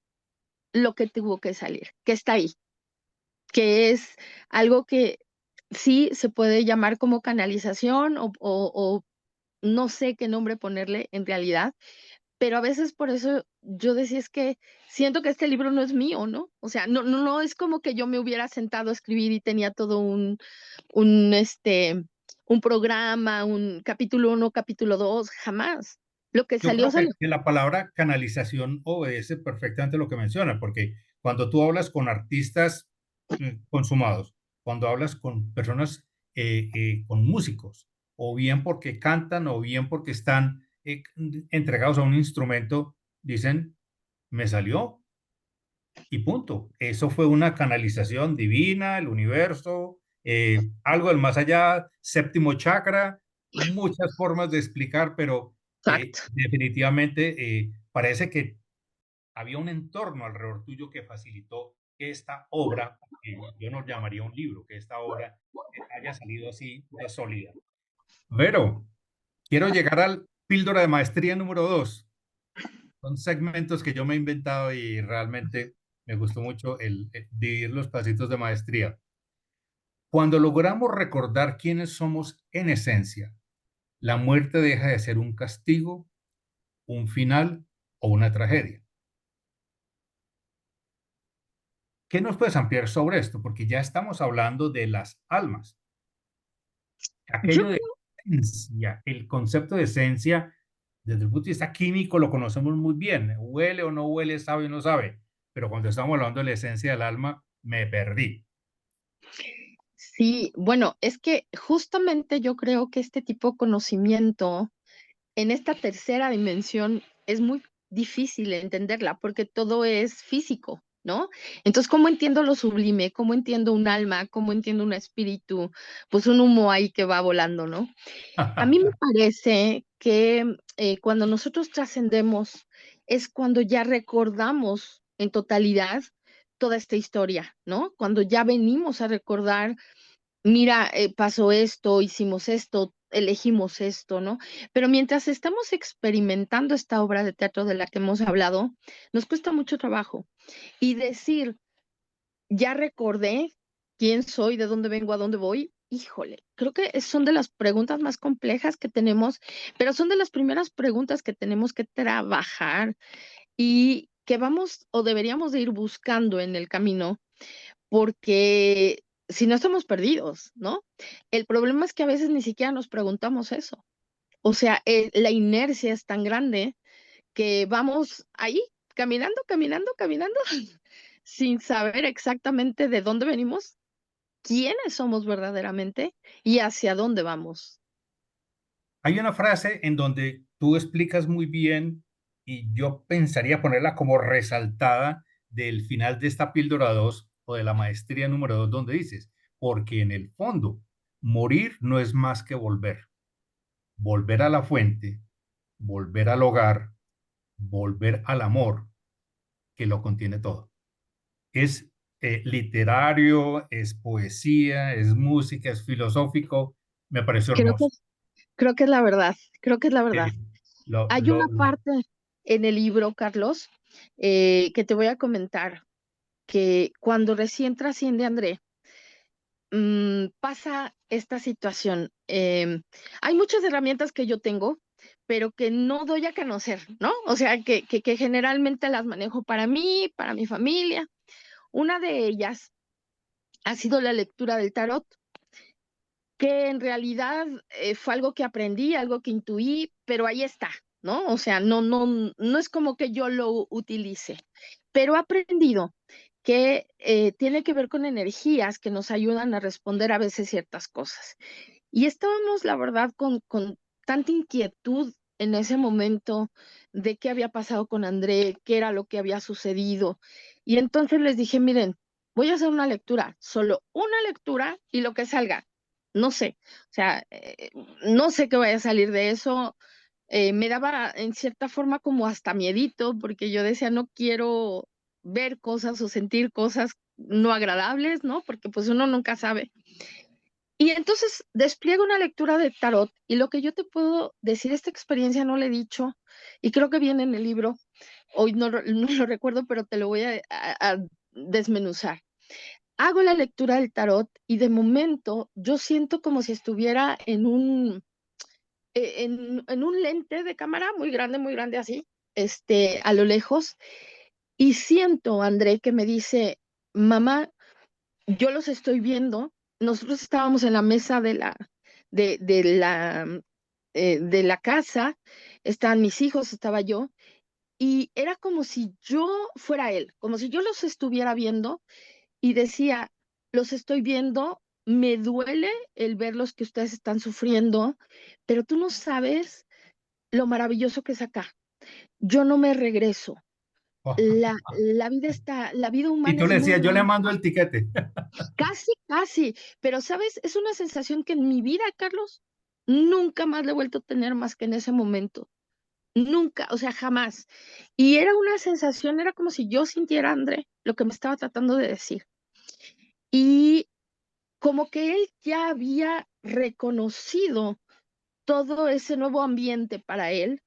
lo que tuvo que salir, que está ahí, que es algo que sí se puede llamar como canalización o no sé qué nombre ponerle en realidad, pero a veces por eso yo decía, es que siento que este libro no es mío, ¿no? O sea, no es como que yo me hubiera sentado a escribir y tenía todo un, un programa, un capítulo 1, capítulo 2, jamás. Lo que Yo salió, creo salió. que la palabra canalización obedece perfectamente lo que menciona, porque cuando tú hablas con artistas consumados, cuando hablas con personas, con músicos, o bien porque cantan, o bien porque están entregados a un instrumento, dicen, me salió y punto. Eso fue una canalización divina, el universo, algo del más allá, séptimo chakra, muchas formas de explicar, pero Exacto. definitivamente parece que había un entorno alrededor tuyo que facilitó que esta obra, que yo no llamaría un libro, que esta obra haya salido así de sólida. Pero quiero llegar al píldora de maestría número 2. Son segmentos que yo me he inventado y realmente me gustó mucho el dividir los pasitos de maestría. Cuando logramos recordar quiénes somos en esencia, la muerte deja de ser un castigo, un final o una tragedia. ¿Qué nos puedes ampliar sobre esto? Porque ya estamos hablando de las almas. Yo Aquello de esencia, el concepto de esencia, desde el punto de vista químico lo conocemos muy bien. Huele o no huele, sabe o no sabe. Pero cuando estamos hablando de la esencia del alma, me perdí. sí, bueno, es que justamente yo creo que este tipo de conocimiento en esta tercera dimensión es muy difícil entenderla porque todo es físico, ¿no? Entonces, ¿cómo entiendo lo sublime? ¿Cómo entiendo un alma? ¿Cómo entiendo un espíritu? Pues un humo ahí que va volando, ¿no? A mí me parece que cuando nosotros trascendemos es cuando ya recordamos en totalidad toda esta historia, ¿no? Cuando ya venimos a recordar mira, pasó esto, hicimos esto, elegimos esto, ¿no? Pero mientras estamos experimentando esta obra de teatro de la que hemos hablado, nos cuesta mucho trabajo. Y decir, ya recordé quién soy, de dónde vengo, a dónde voy. Híjole, creo que son de las preguntas más complejas que tenemos, pero son de las primeras preguntas que tenemos que trabajar y que vamos o deberíamos de ir buscando en el camino, porque si no estamos perdidos, ¿no? El problema es que a veces ni siquiera nos preguntamos eso. O sea, la inercia es tan grande que vamos ahí caminando, caminando, caminando, sin saber exactamente de dónde venimos, quiénes somos verdaderamente y hacia dónde vamos. Hay una frase en donde tú explicas muy bien y yo pensaría ponerla como resaltada del final de esta píldora 2 o de la maestría número 2 donde dices, porque en el fondo, morir no es más que volver, volver a la fuente, volver al hogar, volver al amor que lo contiene todo. Es literario, es poesía, es música, es filosófico, me pareció Creo que, hermoso. creo que es la verdad, creo que es la verdad. Eh, lo, Hay una lo, parte en el libro, Carlos, que te voy a comentar, que cuando recién trasciende André, pasa esta situación. Hay muchas herramientas que yo tengo, pero que no doy a conocer, ¿no? O sea, que generalmente las manejo para mí, para mi familia. Una de ellas ha sido la lectura del tarot, que en realidad fue algo que aprendí, algo que intuí, pero ahí está, ¿no? O sea, no es como que yo lo utilice, pero he aprendido que tiene que ver con energías que nos ayudan a responder a veces ciertas cosas. Y estábamos, la verdad, con tanta inquietud en ese momento de qué había pasado con André, qué era lo que había sucedido. Y entonces les dije, miren, voy a hacer una lectura, solo una lectura y lo que salga. No sé, o sea, no sé qué vaya a salir de eso. Me daba en cierta forma como hasta miedito, porque yo decía, no quiero ver cosas o sentir cosas no agradables, ¿no? Porque pues uno nunca sabe. Y entonces despliego una lectura de tarot y lo que yo te puedo decir, esta experiencia no la he dicho y creo que viene en el libro, hoy no lo recuerdo, pero te lo voy a desmenuzar. Hago la lectura del tarot y de momento yo siento como si estuviera en un lente de cámara muy grande así, a lo lejos, y siento, André, que me dice, mamá, yo los estoy viendo. Nosotros estábamos en la mesa de, de la, de la casa, estaban mis hijos, estaba yo, y era como si yo fuera él, como si yo los estuviera viendo y decía, los estoy viendo, me duele el ver los que ustedes están sufriendo, pero tú no sabes lo maravilloso que es acá. Yo no me regreso. La vida la vida Y humana tú es le muy decías, yo le mando hermosa. el tiquete. Casi, casi, pero sabes, es una sensación que en mi vida, Carlos, nunca más le he vuelto a tener más que en ese momento. Nunca, o sea, jamás. Y era una sensación, era como si yo sintiera, André, lo que me estaba tratando de decir. Y como que él ya había reconocido todo ese nuevo ambiente para él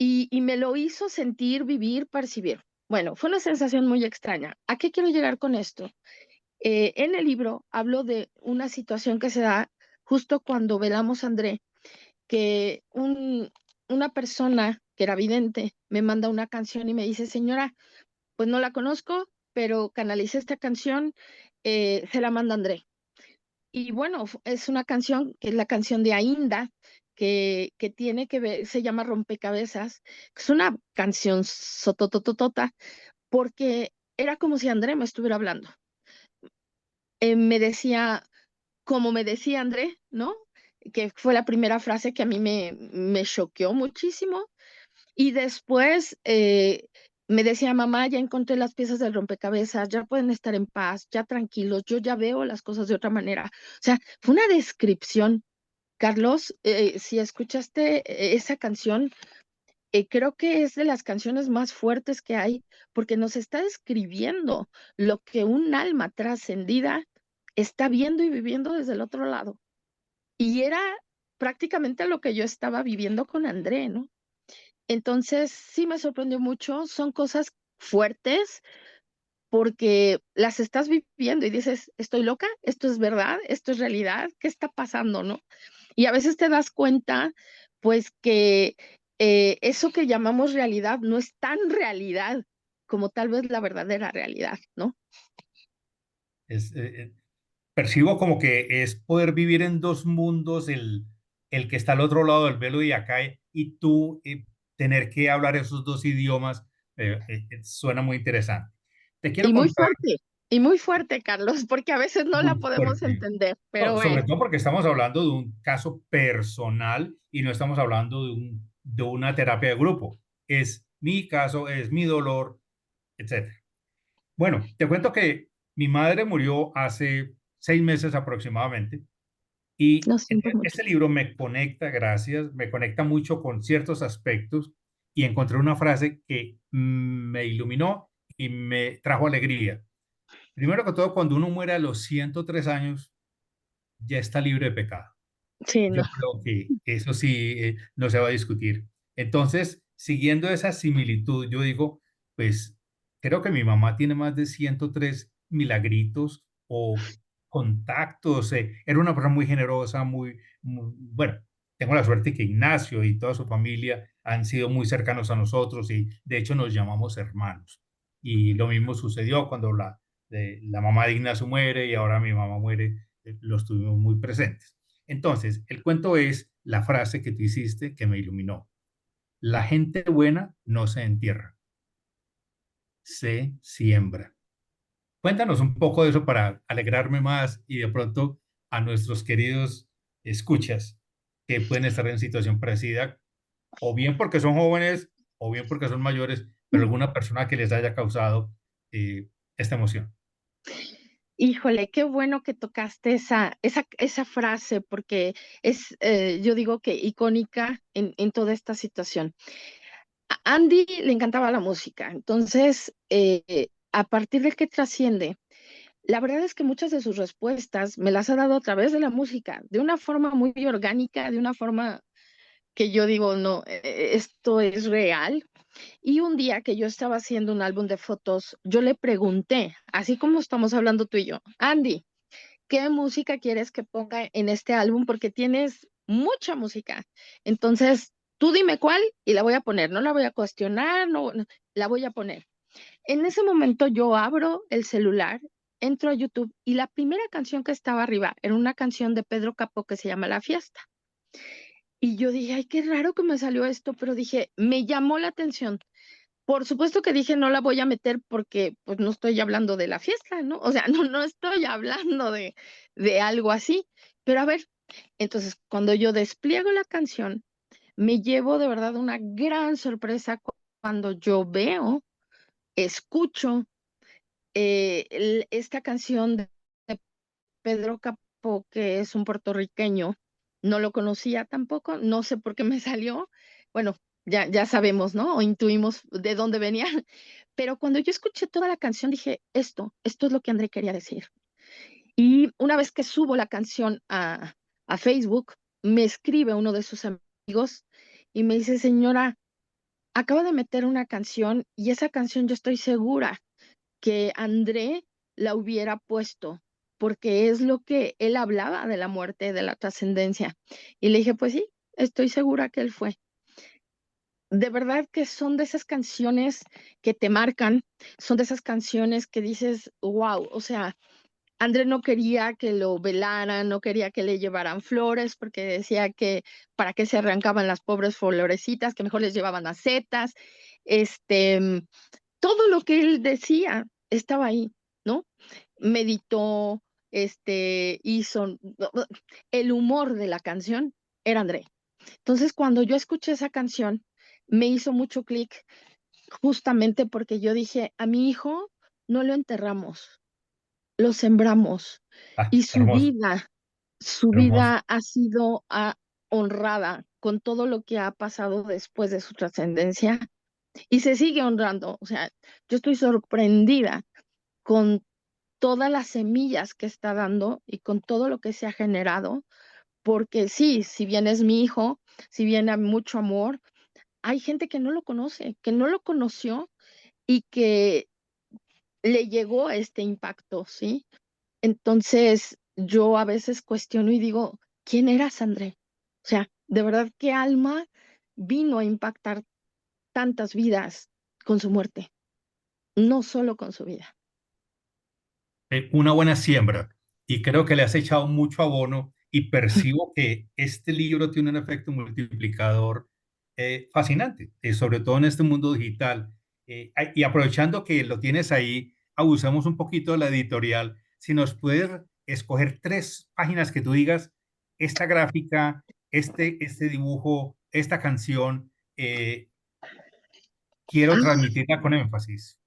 y me lo hizo sentir, vivir, percibir. Bueno, fue una sensación muy extraña. ¿A qué quiero llegar con esto? En el libro hablo de una situación que se da justo cuando velamos a André, que una persona que era vidente me manda una canción y me dice, señora, pues no la conozco, pero canalicé esta canción, se la manda André. Y bueno, es una canción que es la canción de Ainda, que tiene que ver, se llama Rompecabezas, que es una canción sotototota, porque era como si André me estuviera hablando. Me decía, como me decía André, ¿no? Que fue la primera frase que a mí me choqueó muchísimo. Y después me decía, mamá, ya encontré las piezas del rompecabezas, ya pueden estar en paz, ya tranquilos, yo ya veo las cosas de otra manera. O sea, fue una descripción. Carlos, si escuchaste esa canción, creo que es de las canciones más fuertes que hay, porque nos está describiendo lo que un alma trascendida está viendo y viviendo desde el otro lado. Y era prácticamente lo que yo estaba viviendo con André, ¿no? Entonces, sí me sorprendió mucho, son cosas fuertes porque las estás viviendo y dices, ¿estoy loca? ¿Esto es verdad? ¿Esto es realidad? ¿Qué está pasando, no? Y a veces te das cuenta, pues, que eso que llamamos realidad no es tan realidad como tal vez la verdadera realidad, ¿no? Es, percibo como que es poder vivir en dos mundos, el que está al otro lado del velo y acá, y tú tener que hablar esos dos idiomas, suena muy interesante. Te quiero contar Y muy fuerte, Carlos, porque a veces no la muy podemos fuerte. entender, pero No, sobre bueno, todo porque estamos hablando de un caso personal y no estamos hablando de una terapia de grupo. Es mi caso, es mi dolor, etcétera. Bueno, te cuento que mi madre murió hace 6 meses aproximadamente y lo siento mucho. este libro me conecta, gracias, me conecta mucho con ciertos aspectos y encontré una frase que me iluminó y me trajo alegría. Primero que todo, cuando uno muere a los 103 años, ya está libre de pecado. Sí, Yo no. creo que eso sí, no se va a discutir. Entonces, siguiendo esa similitud, yo digo, pues creo que mi mamá tiene más de 103 milagritos o contactos. Era una persona muy generosa, bueno, tengo la suerte que Ignacio y toda su familia han sido muy cercanos a nosotros y de hecho nos llamamos hermanos. Y lo mismo sucedió cuando la mamá de Ignacio muere y ahora mi mamá muere, los tuvimos muy presentes. Entonces, el cuento es la frase que tú hiciste que me iluminó. La gente buena no se entierra, se siembra. Cuéntanos un poco de eso para alegrarme más y de pronto a nuestros queridos escuchas que pueden estar en situación parecida, o bien porque son jóvenes, o bien porque son mayores, pero alguna persona que les haya causado esta emoción. Híjole, qué bueno que tocaste esa frase, porque es, yo digo que icónica en toda esta situación. A Andy le encantaba la música, entonces, a partir de que trasciende, la verdad es que muchas de sus respuestas me las ha dado a través de la música, de una forma muy orgánica, de una forma que yo digo, no, esto es real. Y un día que yo estaba haciendo un álbum de fotos, yo le pregunté, así como estamos hablando tú y yo, Andy, ¿qué música quieres que ponga en este álbum? Porque tienes mucha música. Entonces, tú dime cuál y la voy a poner. No la voy a cuestionar, no, la voy a poner. En ese momento yo abro el celular, entro a YouTube y la primera canción que estaba arriba era una canción de Pedro Capó que se llama La Fiesta. Y yo dije, ay, qué raro que me salió esto, pero dije, me llamó la atención. Por supuesto que dije, no la voy a meter porque pues no estoy hablando de la fiesta, ¿no? O sea, no estoy hablando de algo así. Pero a ver, entonces cuando yo despliego la canción, me llevo de verdad una gran sorpresa cuando yo veo, escucho esta canción de Pedro Capó, que es un puertorriqueño. No lo conocía tampoco, no sé por qué me salió. Bueno, ya sabemos, ¿no? O intuimos de dónde venía. Pero cuando yo escuché toda la canción dije, esto es lo que André quería decir. Y una vez que subo la canción a Facebook, me escribe uno de sus amigos y me dice, señora, acaba de meter una canción y esa canción yo estoy segura que André la hubiera puesto, porque es lo que él hablaba de la muerte, de la trascendencia. Y le dije, pues sí, estoy segura que él fue. De verdad que son de esas canciones que te marcan, son de esas canciones que dices, wow, o sea, André no quería que lo velaran, no quería que le llevaran flores, porque decía que para qué se arrancaban las pobres florecitas, que mejor les llevaban macetas. Este, todo lo que él decía estaba ahí, ¿no? Meditó, hizo, el humor de la canción era André. Entonces, cuando yo escuché esa canción, me hizo mucho clic justamente porque yo dije, a mi hijo no lo enterramos, lo sembramos Ah, y hermoso, su hermoso. vida ha sido honrada con todo lo que ha pasado después de su trascendencia y se sigue honrando. O sea, yo estoy sorprendida con todas las semillas que está dando y con todo lo que se ha generado, porque sí, si bien es mi hijo, si bien hay mucho amor, hay gente que no lo conoce, que no lo conoció y que le llegó este impacto, ¿sí? Entonces, yo a veces cuestiono y digo, ¿quién eras, André? O sea, de verdad, ¿qué alma vino a impactar tantas vidas con su muerte? No solo con su vida. Una buena siembra y creo que le has echado mucho abono y percibo que este libro tiene un efecto multiplicador fascinante, sobre todo en este mundo digital. Y aprovechando que lo tienes ahí, abusamos un poquito de la editorial. Si nos puedes escoger 3 páginas que tú digas, esta gráfica, este dibujo, esta canción, quiero Ah, transmitirla con énfasis.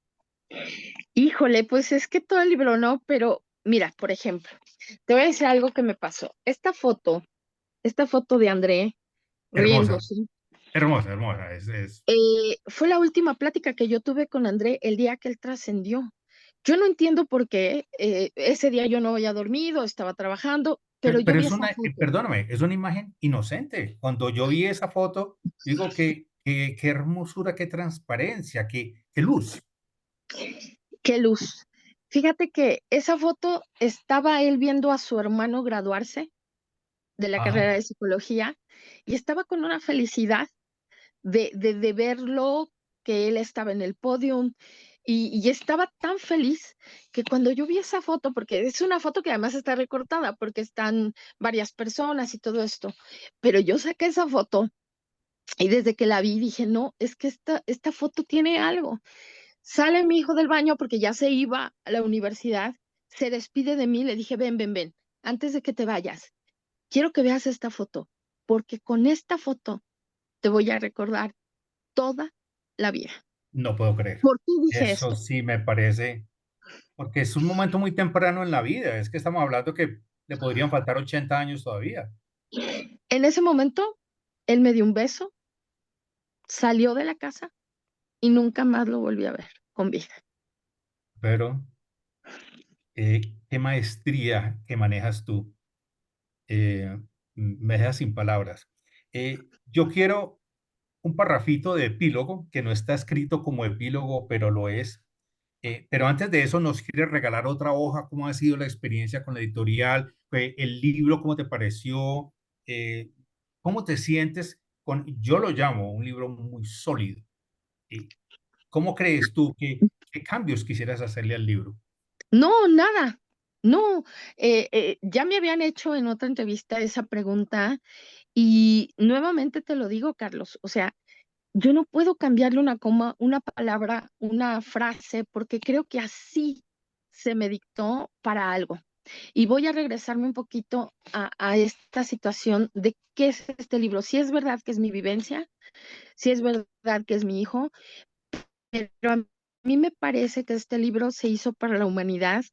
híjole, pues es que todo el libro no, pero mira, por ejemplo, te voy a decir algo que me pasó. Esta foto de André Hermosa, riéndose, hermosa, hermosa. fue la última plática que yo tuve con André el día que él trascendió. Yo no entiendo por qué, ese día yo no había dormido, estaba trabajando, pero yo Pero vi es esa una, foto. perdóname, es una imagen inocente. Cuando yo vi esa foto, digo qué hermosura, qué transparencia, qué luz. Qué luz. Fíjate que esa foto estaba él viendo a su hermano graduarse de la Ajá. carrera de psicología y estaba con una felicidad de verlo, que él estaba en el podium y estaba tan feliz que cuando yo vi esa foto, porque es una foto que además está recortada porque están varias personas y todo esto, pero yo saqué esa foto y desde que la vi dije, no, es que esta foto tiene algo. Sale mi hijo del baño porque ya se iba a la universidad, se despide de mí, le dije, ven, ven, ven, antes de que te vayas, quiero que veas esta foto, porque con esta foto te voy a recordar toda la vida. No puedo creer. ¿Por qué dije Eso esto? sí me parece, porque es un momento muy temprano en la vida. Es que estamos hablando que le podrían faltar 80 años todavía. En ese momento, él me dio un beso, salió de la casa y nunca más lo volví a ver con vida. Pero qué maestría que manejas tú. Eh, Me dejas sin palabras. Yo quiero un parrafito de epílogo, que no está escrito como epílogo, pero lo es. Pero antes de eso, ¿nos quieres regalar otra hoja? ¿Cómo ha sido la experiencia con la editorial? ¿El libro cómo te pareció? Eh, ¿Cómo te sientes con, yo lo llamo un libro muy sólido? ¿Cómo crees tú qué cambios quisieras hacerle al libro? No, nada, no, ya me habían hecho en otra entrevista esa pregunta y nuevamente te lo digo, Carlos, o sea, yo no puedo cambiarle una coma, una palabra, una frase, porque creo que así se me dictó para algo. Y voy a regresarme un poquito a esta situación de qué es este libro. Si es verdad que es mi vivencia, si es verdad que es mi hijo, pero a mí me parece que este libro se hizo para la humanidad,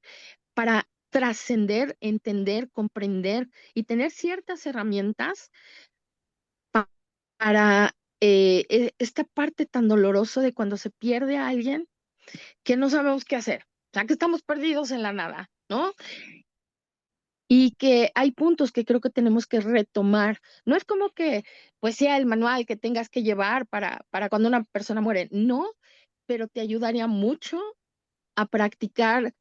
para trascender, entender, comprender y tener ciertas herramientas para esta parte tan dolorosa de cuando se pierde a alguien que no sabemos qué hacer. O sea, que estamos perdidos en la nada, ¿no? Y que hay puntos que creo que tenemos que retomar. No es como que pues sea el manual que tengas que llevar para cuando una persona muere, no, pero te ayudaría mucho a practicar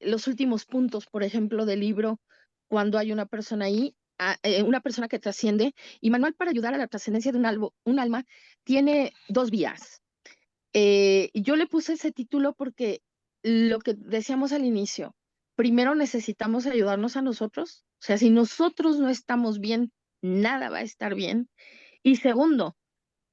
los últimos puntos, por ejemplo, del libro, cuando hay una persona ahí, una persona que trasciende, y Manual para ayudar a la trascendencia de un alma tiene dos vías. Yo le puse ese título porque lo que decíamos al inicio, primero necesitamos ayudarnos a nosotros, o sea, si nosotros no estamos bien, nada va a estar bien. Y segundo,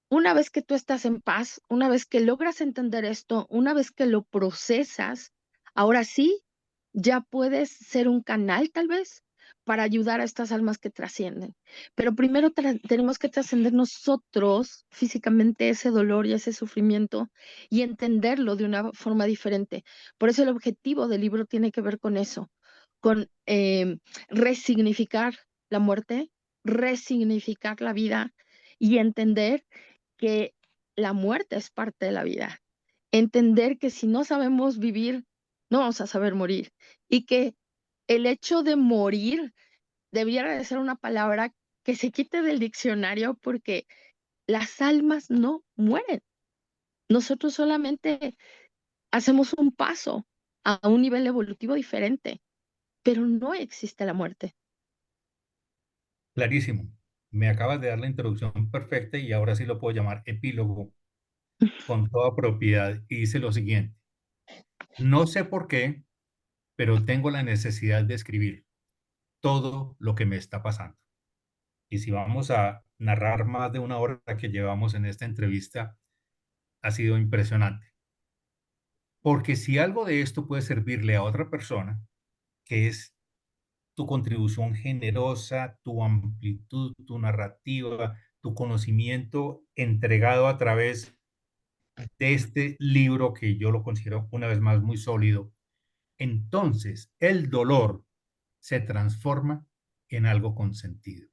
una vez que tú estás en paz, una vez que logras entender esto, una vez que lo procesas, ahora sí, ya puedes ser un canal tal vez para ayudar a estas almas que trascienden. Pero primero tenemos que trascender nosotros físicamente ese dolor y ese sufrimiento y entenderlo de una forma diferente. Por eso el objetivo del libro tiene que ver con eso, con resignificar la muerte, resignificar la vida y entender que la muerte es parte de la vida. Entender que si no sabemos vivir no vamos a saber morir. Y que el hecho de morir debiera de ser una palabra que se quite del diccionario porque las almas no mueren. Nosotros solamente hacemos un paso a un nivel evolutivo diferente, pero no existe la muerte. Clarísimo. Me acabas de dar la introducción perfecta y ahora sí lo puedo llamar epílogo con toda propiedad. Y dice lo siguiente: no sé por qué, pero tengo la necesidad de escribir todo lo que me está pasando. Y si vamos a narrar más de una hora que llevamos en esta entrevista, ha sido impresionante. Porque si algo de esto puede servirle a otra persona, que es tu contribución generosa, tu amplitud, tu narrativa, tu conocimiento entregado a través de este libro que yo lo considero una vez más muy sólido, entonces el dolor se transforma en algo con sentido.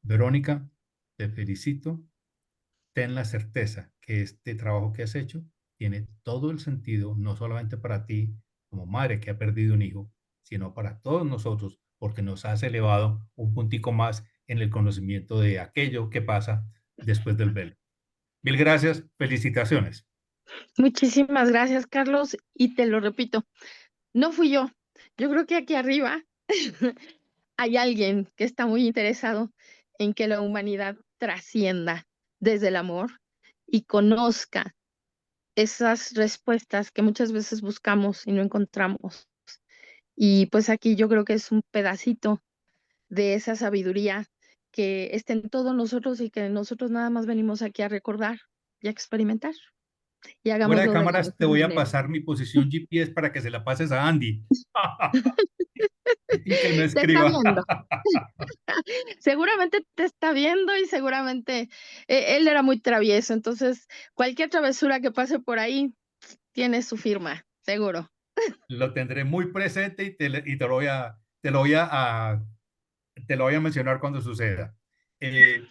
Verónica, te felicito. Ten la certeza que este trabajo que has hecho tiene todo el sentido, no solamente para ti como madre que ha perdido un hijo, sino para todos nosotros, porque nos has elevado un puntico más en el conocimiento de aquello que pasa después del velo. Mil gracias, felicitaciones. Muchísimas gracias, Carlos, y te lo repito, no fui yo. Yo creo que aquí arriba hay alguien que está muy interesado en que la humanidad trascienda desde el amor y conozca esas respuestas que muchas veces buscamos y no encontramos. Y pues aquí yo creo que es un pedacito de esa sabiduría que está en todos nosotros y que nosotros nada más venimos aquí a recordar y a experimentar y Fuera de hagámoslo de la cámaras te mejor voy a manera. pasar mi posición GPS para que se la pases a Andy y que me Te está escriba. viendo, seguramente te está viendo y seguramente él era muy travieso, entonces cualquier travesura que pase por ahí tiene su firma, seguro. Lo tendré muy presente y te lo voy te lo voy a mencionar cuando suceda. Eh,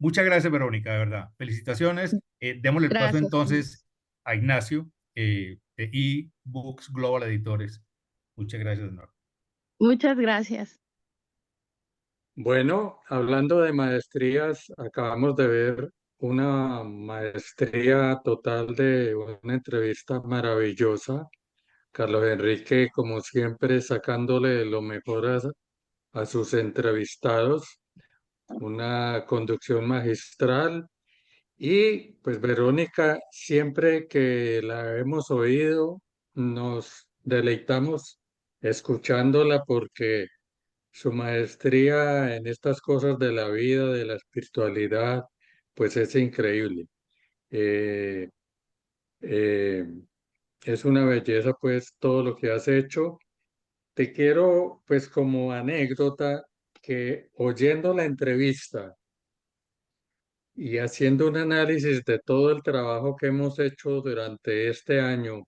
Muchas gracias, Verónica, de verdad. Felicitaciones. Démosle el paso Gracias, entonces Carlos. a Ignacio, de eBooks Global Editores. Muchas gracias, de nuevo. Muchas gracias. Bueno, hablando de maestrías, acabamos de ver una maestría total de una entrevista maravillosa. Carlos Enrique, como siempre, sacándole lo mejor a sus entrevistados, una conducción magistral. Y pues Verónica, siempre que la hemos oído, nos deleitamos escuchándola porque su maestría en estas cosas de la vida, de la espiritualidad, pues es increíble. Eh, eh, es una belleza pues todo lo que has hecho. Te quiero pues como anécdota que oyendo la entrevista y haciendo un análisis de todo el trabajo que hemos hecho durante este año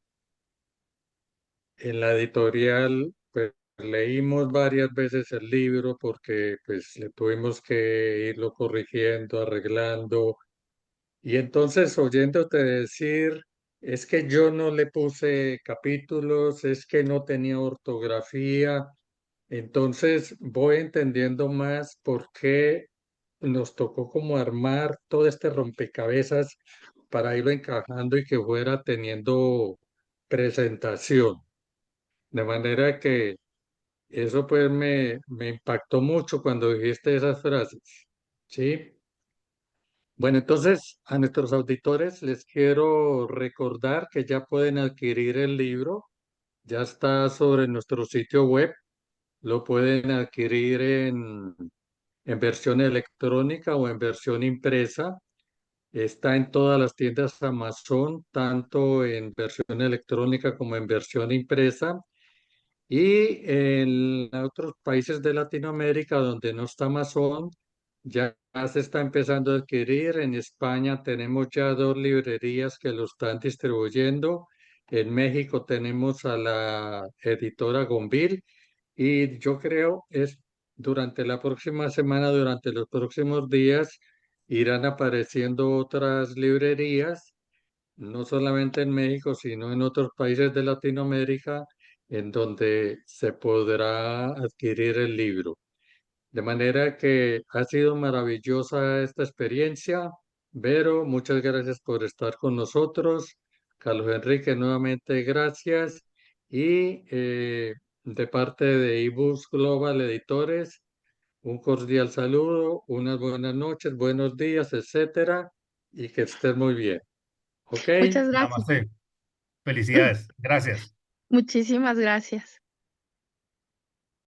en la editorial, pues leímos varias veces el libro porque pues le tuvimos que irlo corrigiendo, arreglando. Y entonces oyéndote decir, es que yo no le puse capítulos, es que no tenía ortografía, entonces voy entendiendo más por qué nos tocó como armar todo este rompecabezas para irlo encajando y que fuera teniendo presentación. De manera que eso pues me impactó mucho cuando dijiste esas frases. ¿Sí? Bueno, entonces a nuestros auditores les quiero recordar que ya pueden adquirir el libro. Ya está sobre nuestro sitio web. Lo pueden adquirir en versión electrónica o en versión impresa. Está en todas las tiendas Amazon, tanto en versión electrónica como en versión impresa. Y en otros países de Latinoamérica donde no está Amazon, ya se está empezando a adquirir. En España tenemos ya dos librerías que lo están distribuyendo. En México tenemos a la editora Gonville y yo creo es durante la próxima semana, durante los próximos días, irán apareciendo otras librerías no solamente en México, sino en otros países de Latinoamérica, en donde se podrá adquirir el libro. De manera que ha sido maravillosa esta experiencia. Vero, muchas gracias por estar con nosotros. Carlos Enrique, nuevamente gracias. Y de parte de eBooks Global Editores, un cordial saludo, unas buenas noches, buenos días, etcétera, y que estés muy bien. ¿Ok? Muchas gracias. Namaste. Felicidades. Gracias. Muchísimas gracias.